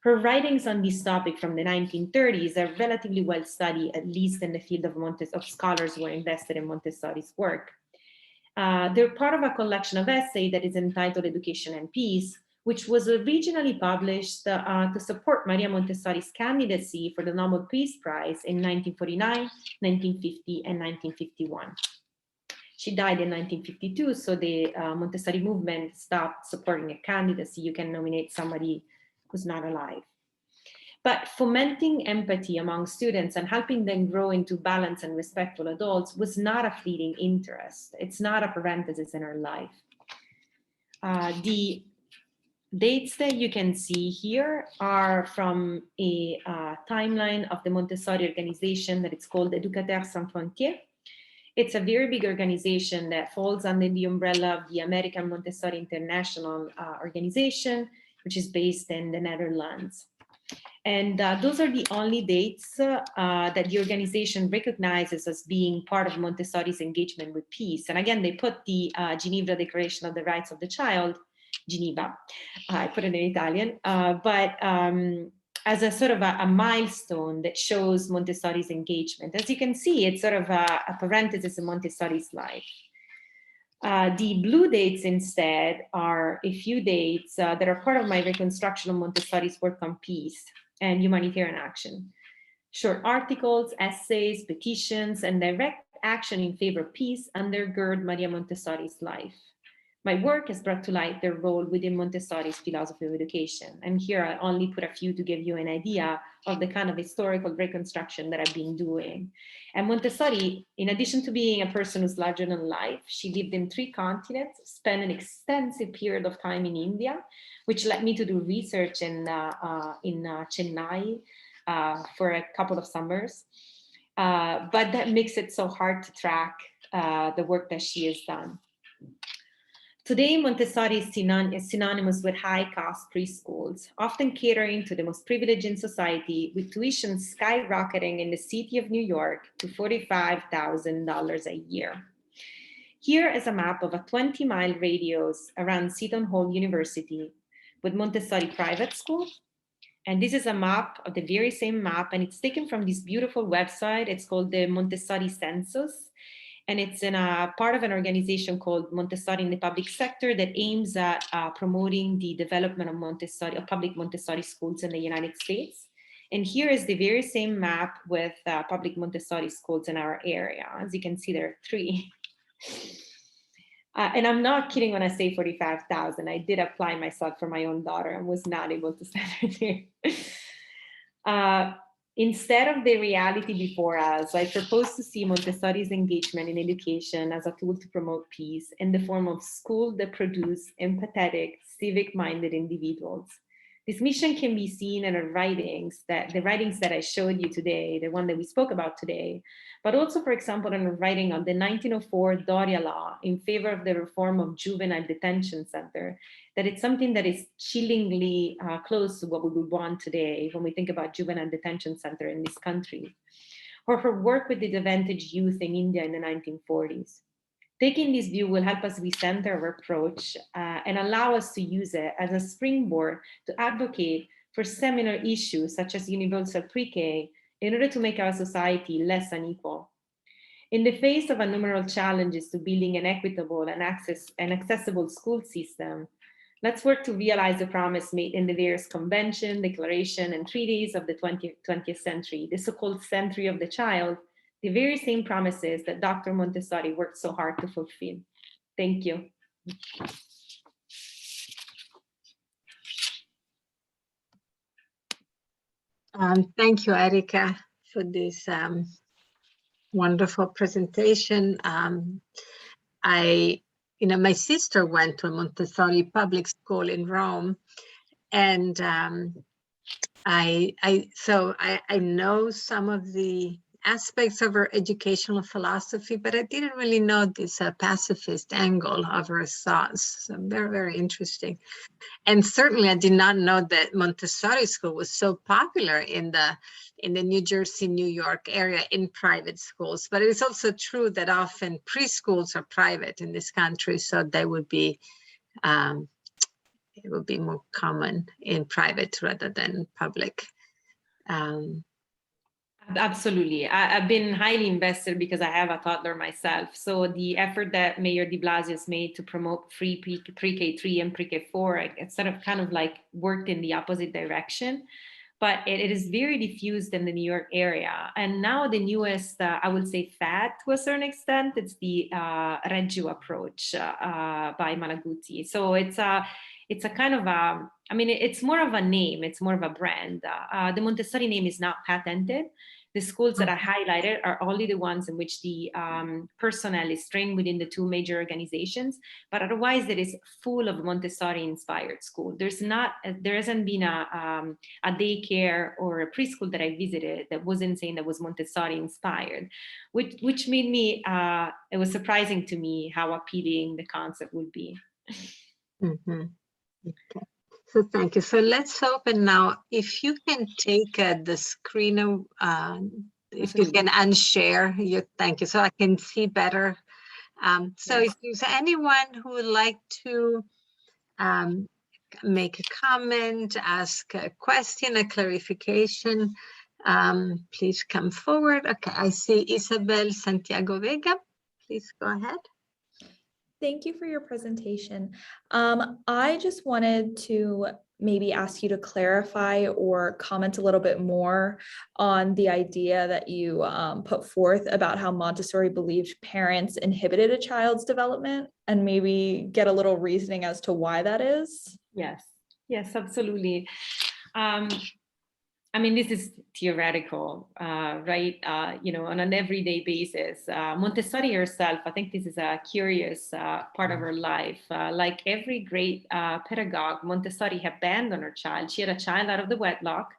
Her writings on this topic from the 1930s are relatively well studied, at least in the field of scholars who are invested in Montessori's work. They're part of a collection of essays that is entitled Education and Peace, which was originally published to support Maria Montessori's candidacy for the Nobel Peace Prize in 1949, 1950, and 1951. She died in 1952, so the Montessori movement stopped supporting a candidacy. You can nominate somebody who's not alive. But fomenting empathy among students and helping them grow into balanced and respectful adults was not a fleeting interest. It's not a parenthesis in her life. The dates that you can see here are from a timeline of the Montessori organization that it's called Éducateurs Sans Frontières. It's a very big organization that falls under the umbrella of the American Montessori International organization, which is based in the Netherlands. And those are the only dates that the organization recognizes as being part of Montessori's engagement with peace. And again, they put the Geneva Declaration of the Rights of the Child, Geneva, I put it in Italian, but as a sort of a milestone that shows Montessori's engagement. As you can see, it's sort of a parenthesis in Montessori's life. The blue dates instead are a few dates that are part of my reconstruction of Montessori's work on peace and humanitarian action. Short articles, essays, petitions, and direct action in favor of peace undergird Maria Montessori's life. My work has brought to light their role within Montessori's philosophy of education. And here I only put a few to give you an idea of the kind of historical reconstruction that I've been doing. And Montessori, in addition to being a person who's larger than life, she lived in 3 continents, spent an extensive period of time in India, which led me to do research in Chennai for a couple of summers. But that makes it so hard to track the work that she has done. Today, Montessori is synonymous with high-cost preschools, often catering to the most privileged in society, with tuition skyrocketing in the city of New York to $45,000 a year. Here is a map of a 20-mile radius around Seton Hall University with Montessori private school. And this is a map of the very same map, and it's taken from this beautiful website. It's called the Montessori Census. And it's in a part of an organization called Montessori in the Public Sector that aims at promoting the development of public Montessori schools in the United States. And here is the very same map with public Montessori schools in our area. As you can see, there are 3. And I'm not kidding when I say 45,000. I did apply myself for my own daughter and was not able to send her there. Instead of the reality before us, I propose to see Montessori's engagement in education as a tool to promote peace in the form of schools that produce empathetic, civic-minded individuals. This mission can be seen in the writings that I showed you today, the one that we spoke about today, but also, for example, in the writing of the 1904 Doria Law in favor of the reform of juvenile detention center, that it's something that is chillingly close to what we would want today when we think about juvenile detention center in this country, or her work with the disadvantaged youth in India in the 1940s. Taking this view will help us recenter our approach and allow us to use it as a springboard to advocate for seminal issues such as universal pre-K in order to make our society less unequal. In the face of innumerable challenges to building an equitable and accessible school system, let's work to realize the promise made in the various convention, declaration, and treaties of the 20th century, the so-called century of the child, the very same promises that Dr. Montessori worked so hard to fulfill. Thank you. Thank you, Erika, for this wonderful presentation. My sister went to a Montessori public school in Rome, and I know some of the aspects of her educational philosophy, but I didn't really know this pacifist angle of her thoughts. So very, very interesting. And certainly I did not know that Montessori school was so popular in the New Jersey, New York area in private schools. But it is also true that often preschools are private in this country, so they would be it would be more common in private rather than public. Absolutely. I've been highly invested because I have a toddler myself. So the effort that Mayor de Blasio has made to promote free pre-K3 and pre-K4, it's sort of kind of like worked in the opposite direction. But it is very diffused in the New York area. And now the newest, I would say, fad to a certain extent, it's the Reggio approach by Malaguzzi. So it's a kind of a, it's more of a name, it's more of a brand. The Montessori name is not patented. The schools that I highlighted are only the ones in which the personnel is trained within the two major organizations, but otherwise it is full of Montessori-inspired school. There hasn't been a daycare or a preschool that I visited that wasn't saying that was Montessori-inspired, which made me, it was surprising to me how appealing the concept would be. Mm-hmm. Okay. So thank you. So let's open now. If you can take the screen, if you can unshare your, thank you, so I can see better. So yes. If there's anyone who would like to make a comment, ask a question, a clarification, please come forward. Okay, I see Isabel Santiago Vega. Please go ahead. Thank you for your presentation. I just wanted to maybe ask you to clarify or comment a little bit more on the idea that you put forth about how Montessori believed parents inhibited a child's development, and maybe get a little reasoning as to why that is. Yes, absolutely. This is theoretical, right? On an everyday basis. Montessori herself, I think this is a curious part of her life. Like every great pedagogue, Montessori abandoned her child. She had a child out of the wedlock.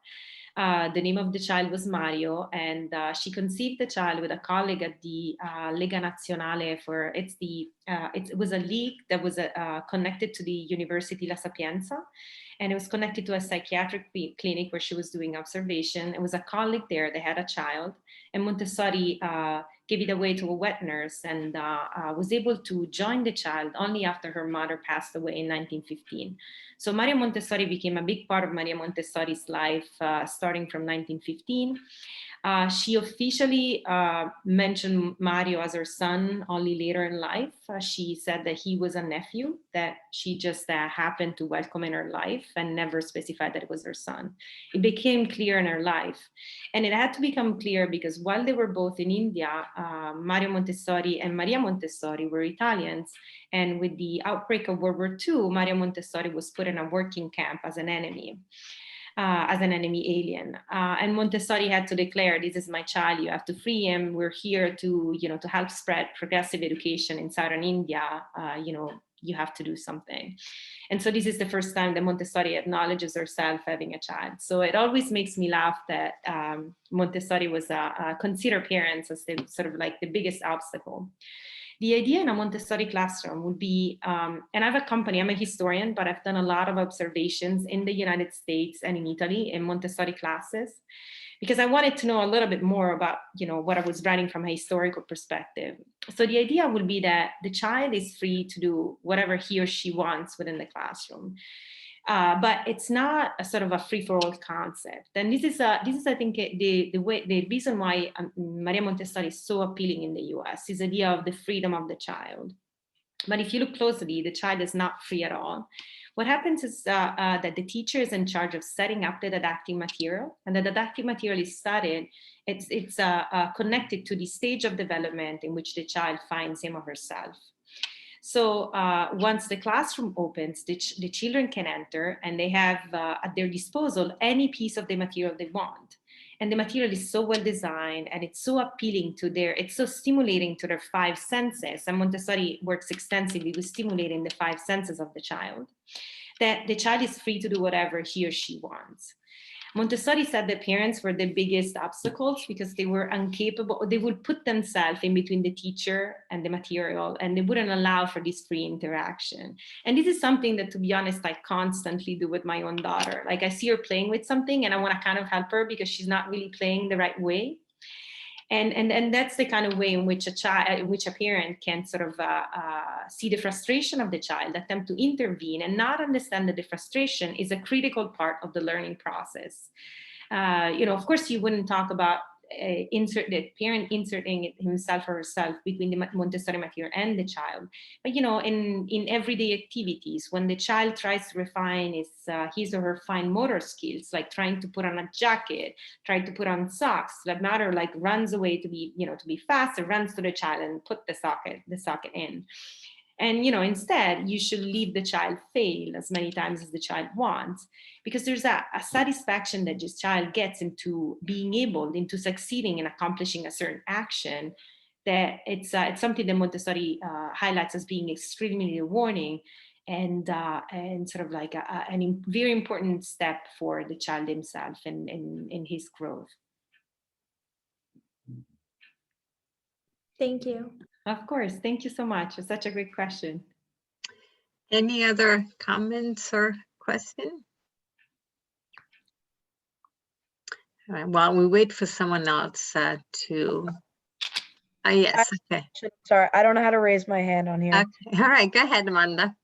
The name of the child was Mario, and she conceived the child with a colleague at the Lega Nazionale it was a league that was connected to the University La Sapienza, and it was connected to a psychiatric clinic where she was doing observation. It was a colleague there, they had a child, and Montessori gave it away to a wet nurse and was able to join the child only after her mother passed away in 1915. So Maria Montessori became a big part of Maria Montessori's life starting from 1915. She officially mentioned Mario as her son only later in life. She said that he was a nephew that she just happened to welcome in her life and never specified that it was her son. It became clear in her life. And it had to become clear because while they were both in India, Mario Montessori and Maria Montessori were Italians. And with the outbreak of World War II, Maria Montessori was put in a working camp as an enemy. As an enemy alien. And Montessori had to declare, this is my child, you have to free him. We're here to help spread progressive education in Southern India, you have to do something. And so this is the first time that Montessori acknowledges herself having a child. So it always makes me laugh that Montessori was consider parents as the sort of like the biggest obstacle. The idea in a Montessori classroom would be, and I have a company, I'm a historian, but I've done a lot of observations in the United States and in Italy in Montessori classes, because I wanted to know a little bit more about, what I was writing from a historical perspective. So the idea would be that the child is free to do whatever he or she wants within the classroom. But it's not a sort of a free-for-all concept. And this is I think, the reason why Maria Montessori is so appealing in the US, is the idea of the freedom of the child. But if you look closely, the child is not free at all. What happens is that the teacher is in charge of setting up the didactic material, and the didactic material is studied. It's connected to the stage of development in which the child finds him or herself. So once the classroom opens, the children can enter, and they have at their disposal any piece of the material they want. And the material is so well designed, and it's so appealing to it's so stimulating to their 5 senses. And Montessori works extensively with stimulating the 5 senses of the child, that the child is free to do whatever he or she wants. Montessori said that parents were the biggest obstacles because they were incapable, they would put themselves in between the teacher and the material, and they wouldn't allow for this free interaction. And this is something that, to be honest, I constantly do with my own daughter. Like, I see her playing with something and I want to kind of help her because she's not really playing the right way. And that's the kind of way in which a parent can sort of see the frustration of the child, attempt to intervene, and not understand that the frustration is a critical part of the learning process. Of course, you wouldn't talk about the parent inserting himself or herself between the Montessori material and the child. But, in everyday activities, when the child tries to refine his or her fine motor skills, like trying to put on a jacket, trying to put on socks, that matter, like runs away to be faster, runs to the child and put the socket in. And, instead, you should leave the child fail as many times as the child wants, because there's a satisfaction that this child gets into into succeeding in accomplishing a certain action, that it's something that Montessori highlights as being extremely rewarding and sort of like a very important step for the child himself and in his growth. Thank you. Of course. Thank you so much. It's such a great question. Any other comments or questions? All right, while we wait for someone else to... yes, okay. Sorry, I don't know how to raise my hand on here. Okay. All right, go ahead, Amanda.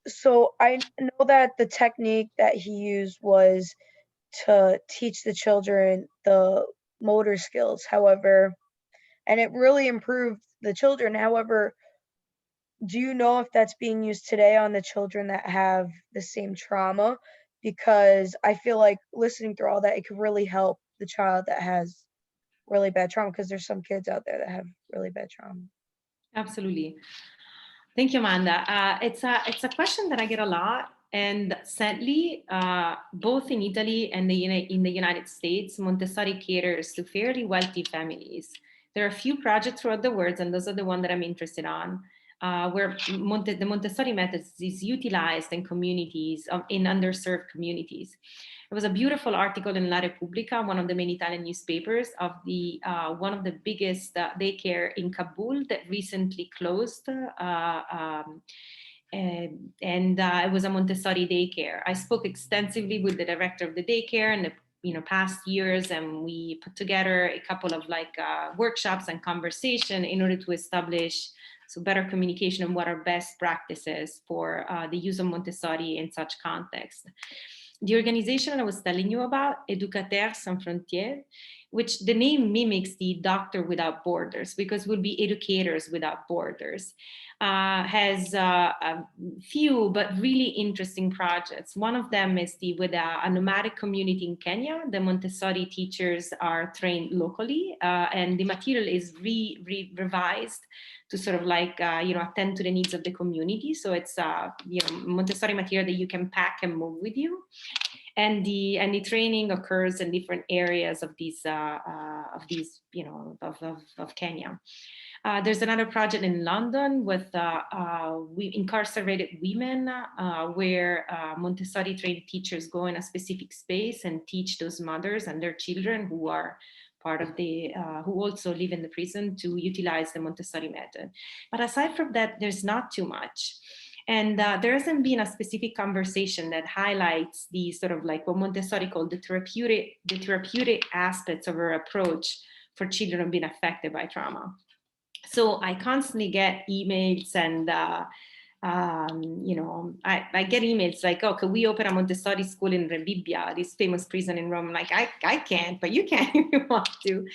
So I know that the technique that he used was to teach the children the motor skills, however, and it really improved the children. However, do you know if that's being used today on the children that have the same trauma? Because I feel like listening through all that, it could really help the child that has really bad trauma, because there's some kids out there that have really bad trauma. Absolutely. Thank you, Amanda. It's a question that I get a lot. And sadly, both in Italy and in the United States, Montessori caters to fairly wealthy families. There are a few projects throughout the world, and those are the ones that I'm interested on, where the Montessori method is utilized in communities, in underserved communities. There was a beautiful article in La Repubblica, one of the main Italian newspapers, of one of the biggest daycare in Kabul that recently closed. It was a Montessori daycare. I spoke extensively with the director of the daycare in the past years, and we put together a couple of workshops and conversation in order to establish better communication and what are best practices for the use of Montessori in such context. The organization I was telling you about, Educateurs Sans Frontières, which the name mimics the Doctor Without Borders, because we'll be educators without borders, has a few but really interesting projects. One of them is with a nomadic community in Kenya. The Montessori teachers are trained locally, and the material is revised to sort of attend to the needs of the community. So it's Montessori material that you can pack and move with you. And the training occurs in different areas of Kenya. There's another project in London with incarcerated women where Montessori trained teachers go in a specific space and teach those mothers and their children who are part of the, who also live in the prison to utilize the Montessori method. But aside from that, there's not too much. And there hasn't been a specific conversation that highlights the sort of like what Montessori called the therapeutic aspects of her approach for children being affected by trauma. So I constantly get emails and, you know, I get emails like, oh, can we open a Montessori school in Rebibbia, this famous prison in Rome? I'm like, I can't, but you can if you want to.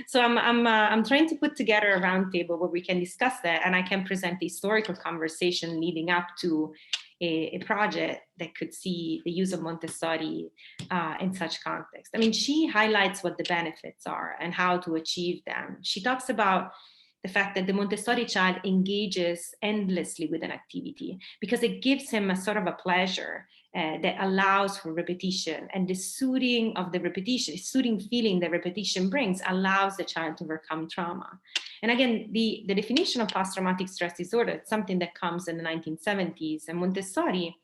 So I'm trying to put together a roundtable where we can discuss that, and I can present the historical conversation leading up to a project that could see the use of Montessori in such context. I mean, she highlights what the benefits are and how to achieve them. She talks about the fact that the Montessori child engages endlessly with an activity because it gives him a sort of a pleasure that allows for repetition, and the soothing of the repetition, the soothing feeling that repetition brings allows the child to overcome trauma. And again, the definition of post-traumatic stress disorder is something that comes in the 1970s, and Montessori,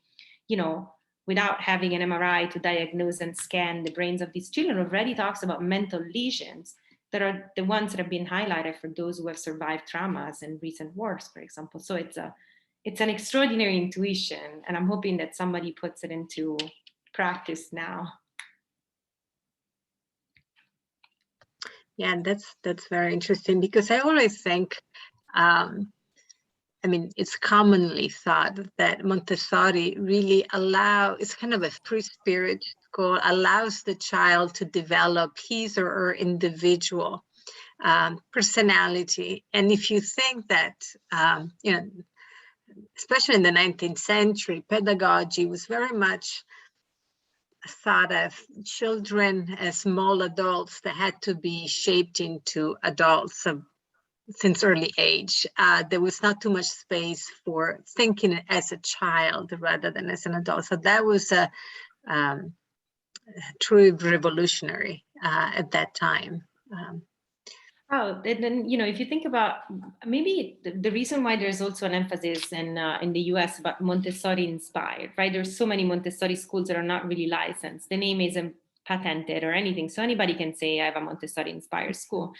you know, without having an MRI to diagnose and scan the brains of these children, already talks about mental lesions that are the ones that have been highlighted for those who have survived traumas and recent wars, for example. So it's an extraordinary intuition, and I'm hoping that somebody puts it into practice now. Yeah, that's very interesting, because I always think, I mean, it's commonly thought that Montessori really it's kind of a free spirit school, allows the child to develop his or her individual personality. And if you think that, you know, especially in the 19th century, pedagogy was very much thought of children as small adults that had to be shaped into adults since early age. There was not too much space for thinking as a child rather than as an adult. So that was a truly revolutionary at that time. Oh, and then, you know, if you think about maybe the reason why there's also an emphasis in the US about Montessori inspired, right? There's so many Montessori schools that are not really licensed. The name isn't patented or anything. So anybody can say, I have a Montessori inspired school.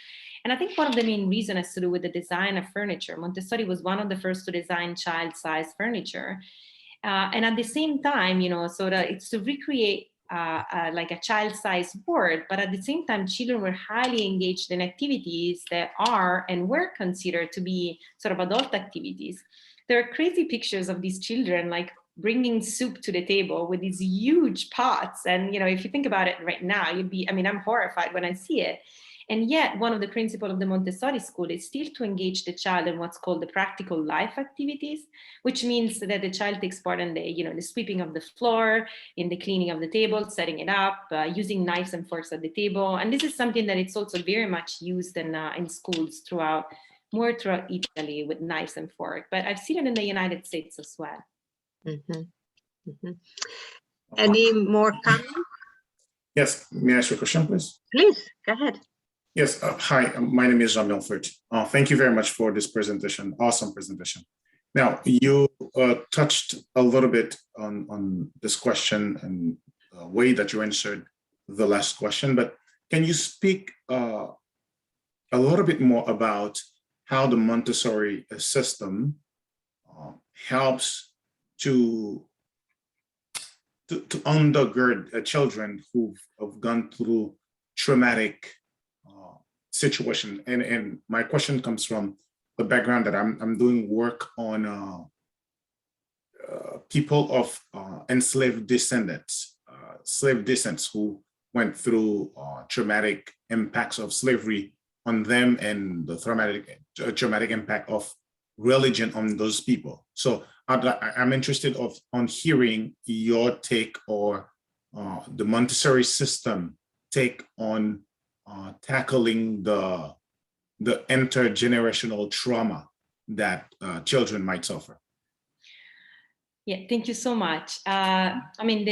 And I think one of the main reasons has to do with the design of furniture. Montessori was one of the first to design child-sized furniture. And at the same time, you know, so that it's to recreate like a child-sized board, but at the same time, children were highly engaged in activities that are and were considered to be sort of adult activities. There are crazy pictures of these children like bringing soup to the table with these huge pots. And, you know, if you think about it right now, you'd be, I mean, I'm horrified when I see it. And yet one of the principles of the Montessori school is still to engage the child in what's called the practical life activities, which means that the child takes part in the, you know, the sweeping of the floor, in the cleaning of the table, setting it up, using knives and forks at the table. And this is something that it's also very much used in schools more throughout Italy with knives and forks. But I've seen it in the United States as well. Mm-hmm. Mm-hmm. Any more comments? Yes, may I ask you a question, please? Please, go ahead. Yes, hi, my name is Jean Milford. Thank you very much for this presentation, awesome presentation. Now, you touched a little bit on this question and the way that you answered the last question, but can you speak a little bit more about how the Montessori system helps to undergird children who have gone through traumatic situation? And my question comes from the background that I'm doing work on people of enslaved descendants, slave descendants who went through traumatic impacts of slavery on them and the traumatic impact of religion on those people. So I'm interested on hearing your take, or the Montessori system take on tackling the intergenerational trauma that children might suffer. Yeah, thank you so much. I mean,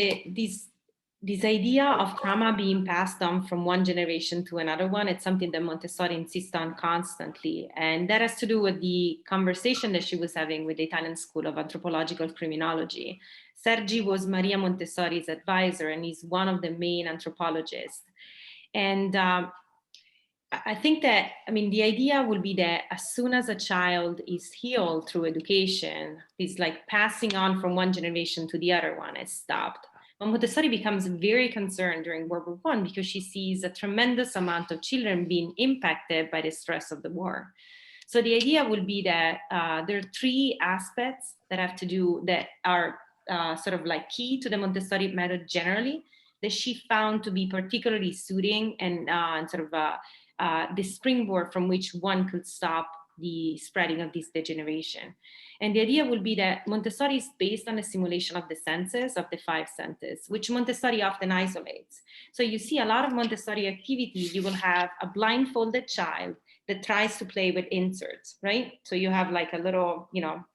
this idea of trauma being passed on from one generation to another one, it's something that Montessori insists on constantly. And that has to do with the conversation that she was having with the Italian School of Anthropological Criminology. Sergi was Maria Montessori's advisor, and he's one of the main anthropologists. And I think that, I mean, the idea will be that as soon as a child is healed through education, it's like passing on from one generation to the other one is stopped. But Montessori becomes very concerned during World War I because she sees a tremendous amount of children being impacted by the stress of the war. So the idea will be that there are three aspects that have to do, that are sort of like key to the Montessori method generally, that she found to be particularly soothing and sort of the springboard from which one could stop the spreading of this degeneration. And the idea will be that Montessori is based on a simulation of the senses, of the 5 senses, which Montessori often isolates. So you see a lot of Montessori activities, you will have a blindfolded child that tries to play with inserts, right? So you have like a little, you know,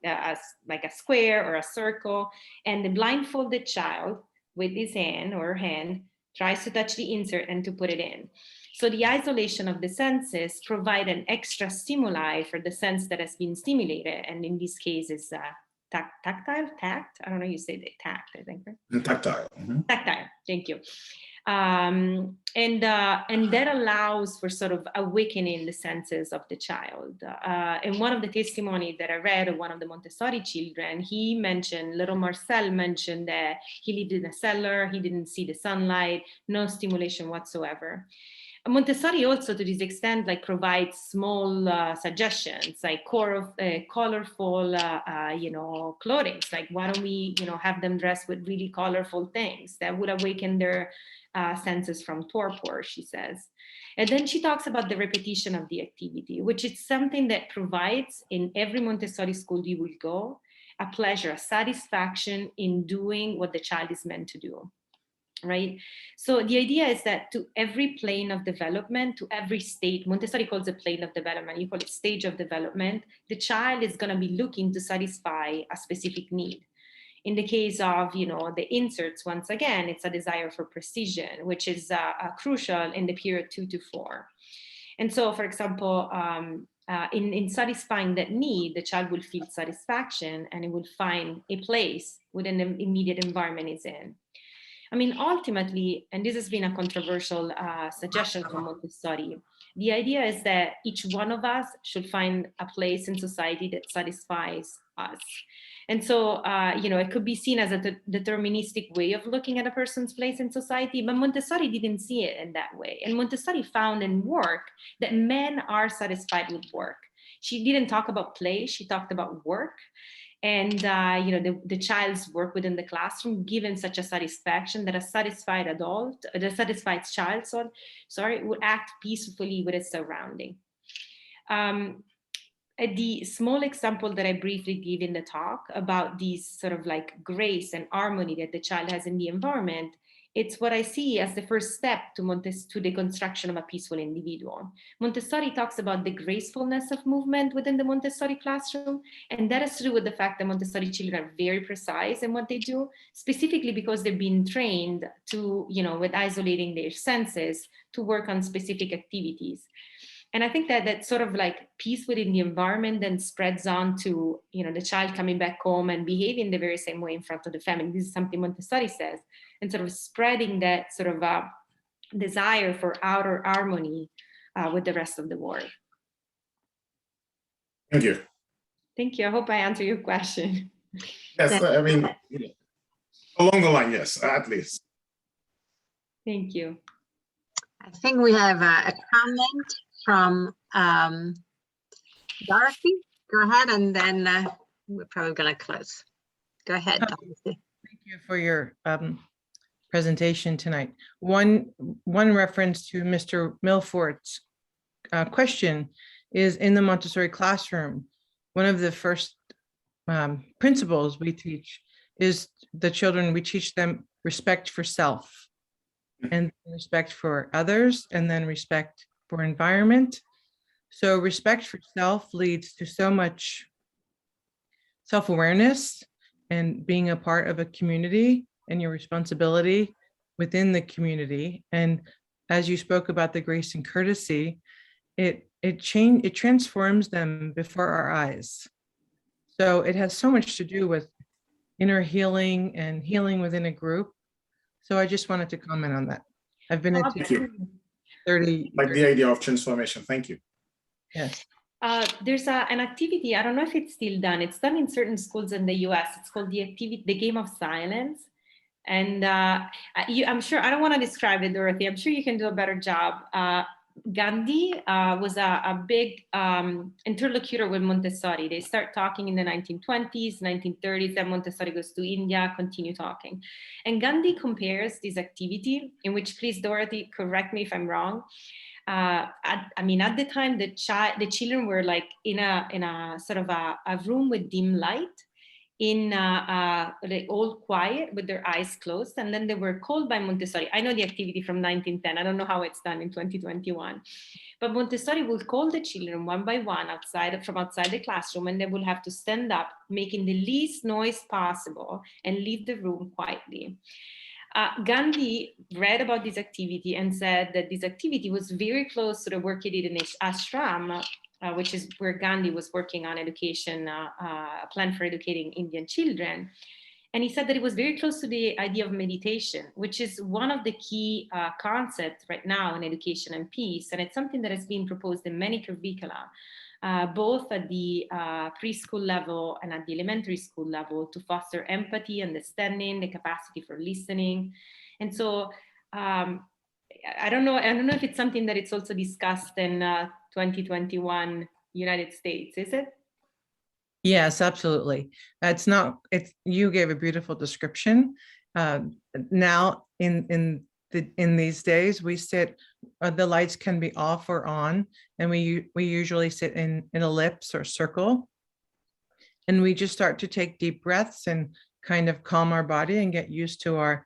like a square or a circle, and the blindfolded child with his hand or her hand tries to touch the insert and to put it in. So the isolation of the senses provide an extra stimuli for the sense that has been stimulated. And in this case is tactile, tact. I don't know, you say the tact, I think. Right? Tactile. Mm-hmm. Tactile, thank you. And that allows for sort of awakening the senses of the child. And one of the testimonies that I read of one of the Montessori children, he mentioned, little Marcel mentioned that he lived in a cellar, he didn't see the sunlight, no stimulation whatsoever. Montessori also, to this extent, like provides small suggestions, like colorful, you know, clothing. Like, why don't we, you know, have them dress with really colorful things that would awaken their senses from torpor, she says. And then she talks about the repetition of the activity, which is something that provides in every Montessori school you will go, a pleasure, a satisfaction in doing what the child is meant to do. Right? So the idea is that to every plane of development, to every state, Montessori calls a plane of development, you call it stage of development, the child is going to be looking to satisfy a specific need. In the case of, you know, the inserts, once again, it's a desire for precision, which is crucial in the period 2 to 4. And so, for example, in satisfying that need, the child will feel satisfaction and it will find a place within the immediate environment it's in. I mean, ultimately, and this has been a controversial suggestion from Montessori, the idea is that each one of us should find a place in society that satisfies us. And so, you know, it could be seen as a deterministic way of looking at a person's place in society, but Montessori didn't see it in that way. And Montessori found in work that men are satisfied with work. She didn't talk about play, she talked about work. And, you know, the child's work within the classroom, given such a satisfaction that a satisfied adult, the satisfied child, would act peacefully with its surrounding. The small example that I briefly give in the talk about these sort of like grace and harmony that the child has in the environment, it's what I see as the first step to the construction of a peaceful individual. Montessori talks about the gracefulness of movement within the Montessori classroom, and that has to do with the fact that Montessori children are very precise in what they do, specifically because they've been trained to, you know, with isolating their senses to work on specific activities. And I think that that sort of like peace within the environment then spreads on to, you know, the child coming back home and behaving the very same way in front of the family. This is something Montessori says, and sort of spreading that sort of desire for outer harmony with the rest of the world. Thank you. Thank you. I hope I answered your question. Yes, I mean, along the line, yes, at least. Thank you. I think we have a comment from Dorothy. Go ahead, and then we're probably going to close. Go ahead, Dorothy. Thank you for your presentation tonight. One reference to Mr. Milfort's question is in the Montessori classroom. One of the first principles we teach is the children, we teach them respect for self and respect for others, and then respect for environment. So respect for self leads to so much self-awareness and being a part of a community and your responsibility within the community. And as you spoke about the grace and courtesy, it transforms them before our eyes. So it has so much to do with inner healing and healing within a group. So I just wanted to comment on that. I've been at Thank you. 30. Like the idea of transformation. Thank you. Yes. There's an activity, I don't know if it's still done. It's done in certain schools in the US. It's called the game of silence. And I'm sure, I don't want to describe it, Dorothy. I'm sure you can do a better job. Gandhi was a big interlocutor with Montessori. They start talking in the 1920s, 1930s, then Montessori goes to India, continue talking. And Gandhi compares this activity, in which, please, Dorothy, correct me if I'm wrong. At the time, the children were like in a sort of a room with dim light, all quiet with their eyes closed, and then they were called by Montessori. I know the activity from 1910. I don't know how it's done in 2021, but Montessori will call the children one by one from outside the classroom, and they will have to stand up, making the least noise possible, and leave the room quietly. Gandhi read about this activity and said that this activity was very close to the work he did in ashram, which is where Gandhi was working on education, a plan for educating Indian children. And he said that it was very close to the idea of meditation, which is one of the key concepts right now in education and peace. And it's something that has been proposed in many curricula, both at the preschool level and at the elementary school level, to foster empathy, understanding, the capacity for listening. And so I don't know if it's something that it's also discussed in 2021 United States, is it? Yes, absolutely. You gave a beautiful description. Now in these days, we sit, the lights can be off or on, and we usually sit in an ellipse or circle, and we just start to take deep breaths and kind of calm our body and get used to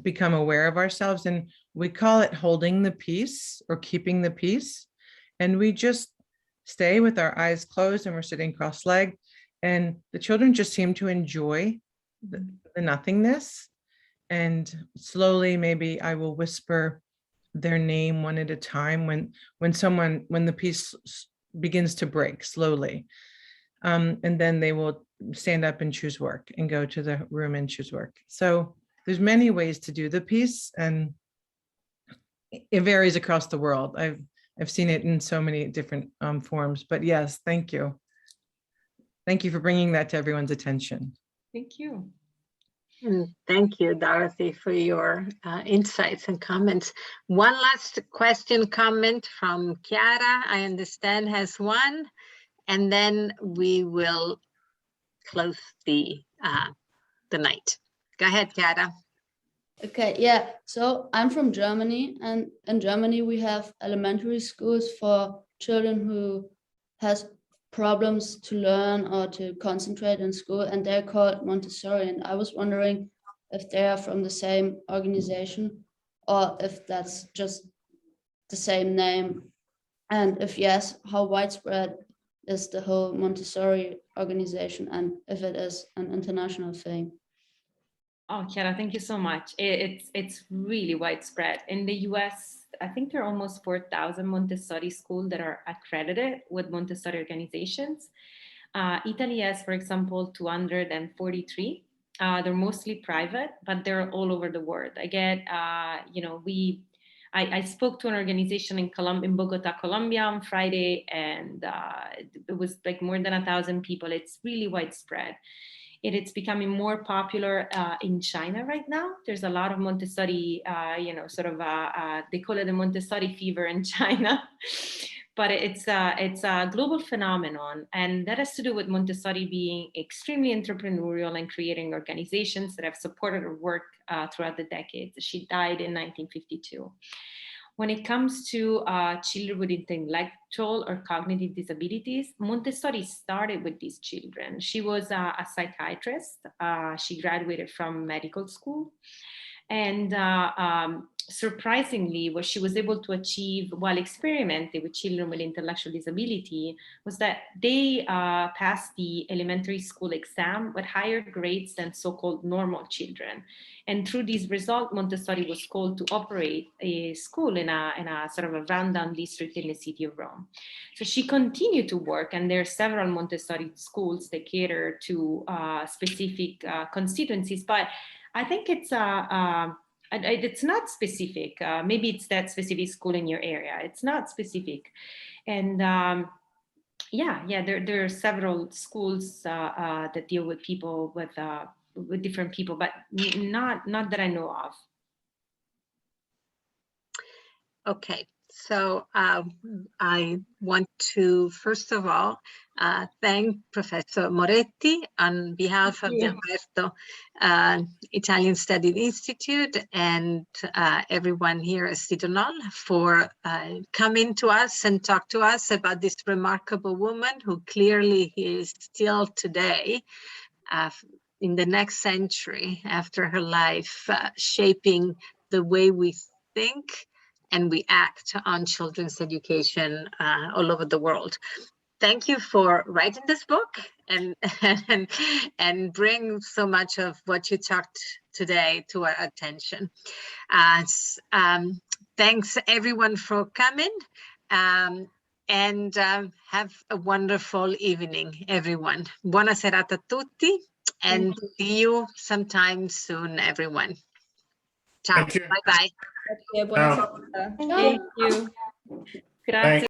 become aware of ourselves. And we call it holding the peace or keeping the peace. And we just stay with our eyes closed, and we're sitting cross-legged, and the children just seem to enjoy the nothingness. And slowly, maybe I will whisper their name one at a time when the peace begins to break slowly. And then they will stand up and choose work and go to the room and choose work. So there's many ways to do the peace, and it varies across the world. I've seen it in so many different forms, but yes, thank you. Thank you for bringing that to everyone's attention. Thank you. Thank you, Dorothy, for your insights and comments. One last question, comment from Chiara, I understand has one, and then we will close the night. Go ahead, Chiara. Okay, yeah, so I'm from Germany, and in Germany we have elementary schools for children who has problems to learn or to concentrate in school, and they're called Montessori. And I was wondering if they are from the same organization or if that's just the same name, and if yes, how widespread is the whole Montessori organization, and if it is an international thing. Oh, Chiara, thank you so much. It's really widespread. In the US, I think there are almost 4,000 Montessori schools that are accredited with Montessori organizations. Italy has, for example, 243. They're mostly private, but they're all over the world. I get, I spoke to an organization in Bogota, Colombia on Friday, and it was like more than 1,000 people. It's really widespread. It's becoming more popular in China right now. There's a lot of Montessori, they call it the Montessori fever in China, but it's a global phenomenon. And that has to do with Montessori being extremely entrepreneurial and creating organizations that have supported her work throughout the decades. She died in 1952. When it comes to children with intellectual or cognitive disabilities, Montessori started with these children. She was a psychiatrist. She graduated from medical school. And surprisingly, what she was able to achieve while experimenting with children with intellectual disability was that they passed the elementary school exam with higher grades than so-called normal children. And through these results, Montessori was called to operate a school in a sort of a rundown district in the city of Rome. So she continued to work, and there are several Montessori schools that cater to specific constituencies, but I think it's not specific. Maybe it's that specific school in your area. It's not specific. And there are several schools that deal with people with different people, but not that I know of. Okay, so I want to, first of all, thank Professor Moretti on behalf of the Alberto Italian Studies Institute and everyone here at Citronol for coming to us and talk to us about this remarkable woman who clearly is still today, in the next century after her life, shaping the way we think and we act on children's education all over the world. Thank you for writing this book and bring so much of what you talked today to our attention. Thanks everyone for coming, and have a wonderful evening, everyone. Buona serata a tutti, and see you sometime soon, everyone. Ciao. Thank you. Bye-bye. Buona serata. Thank you. Grazie.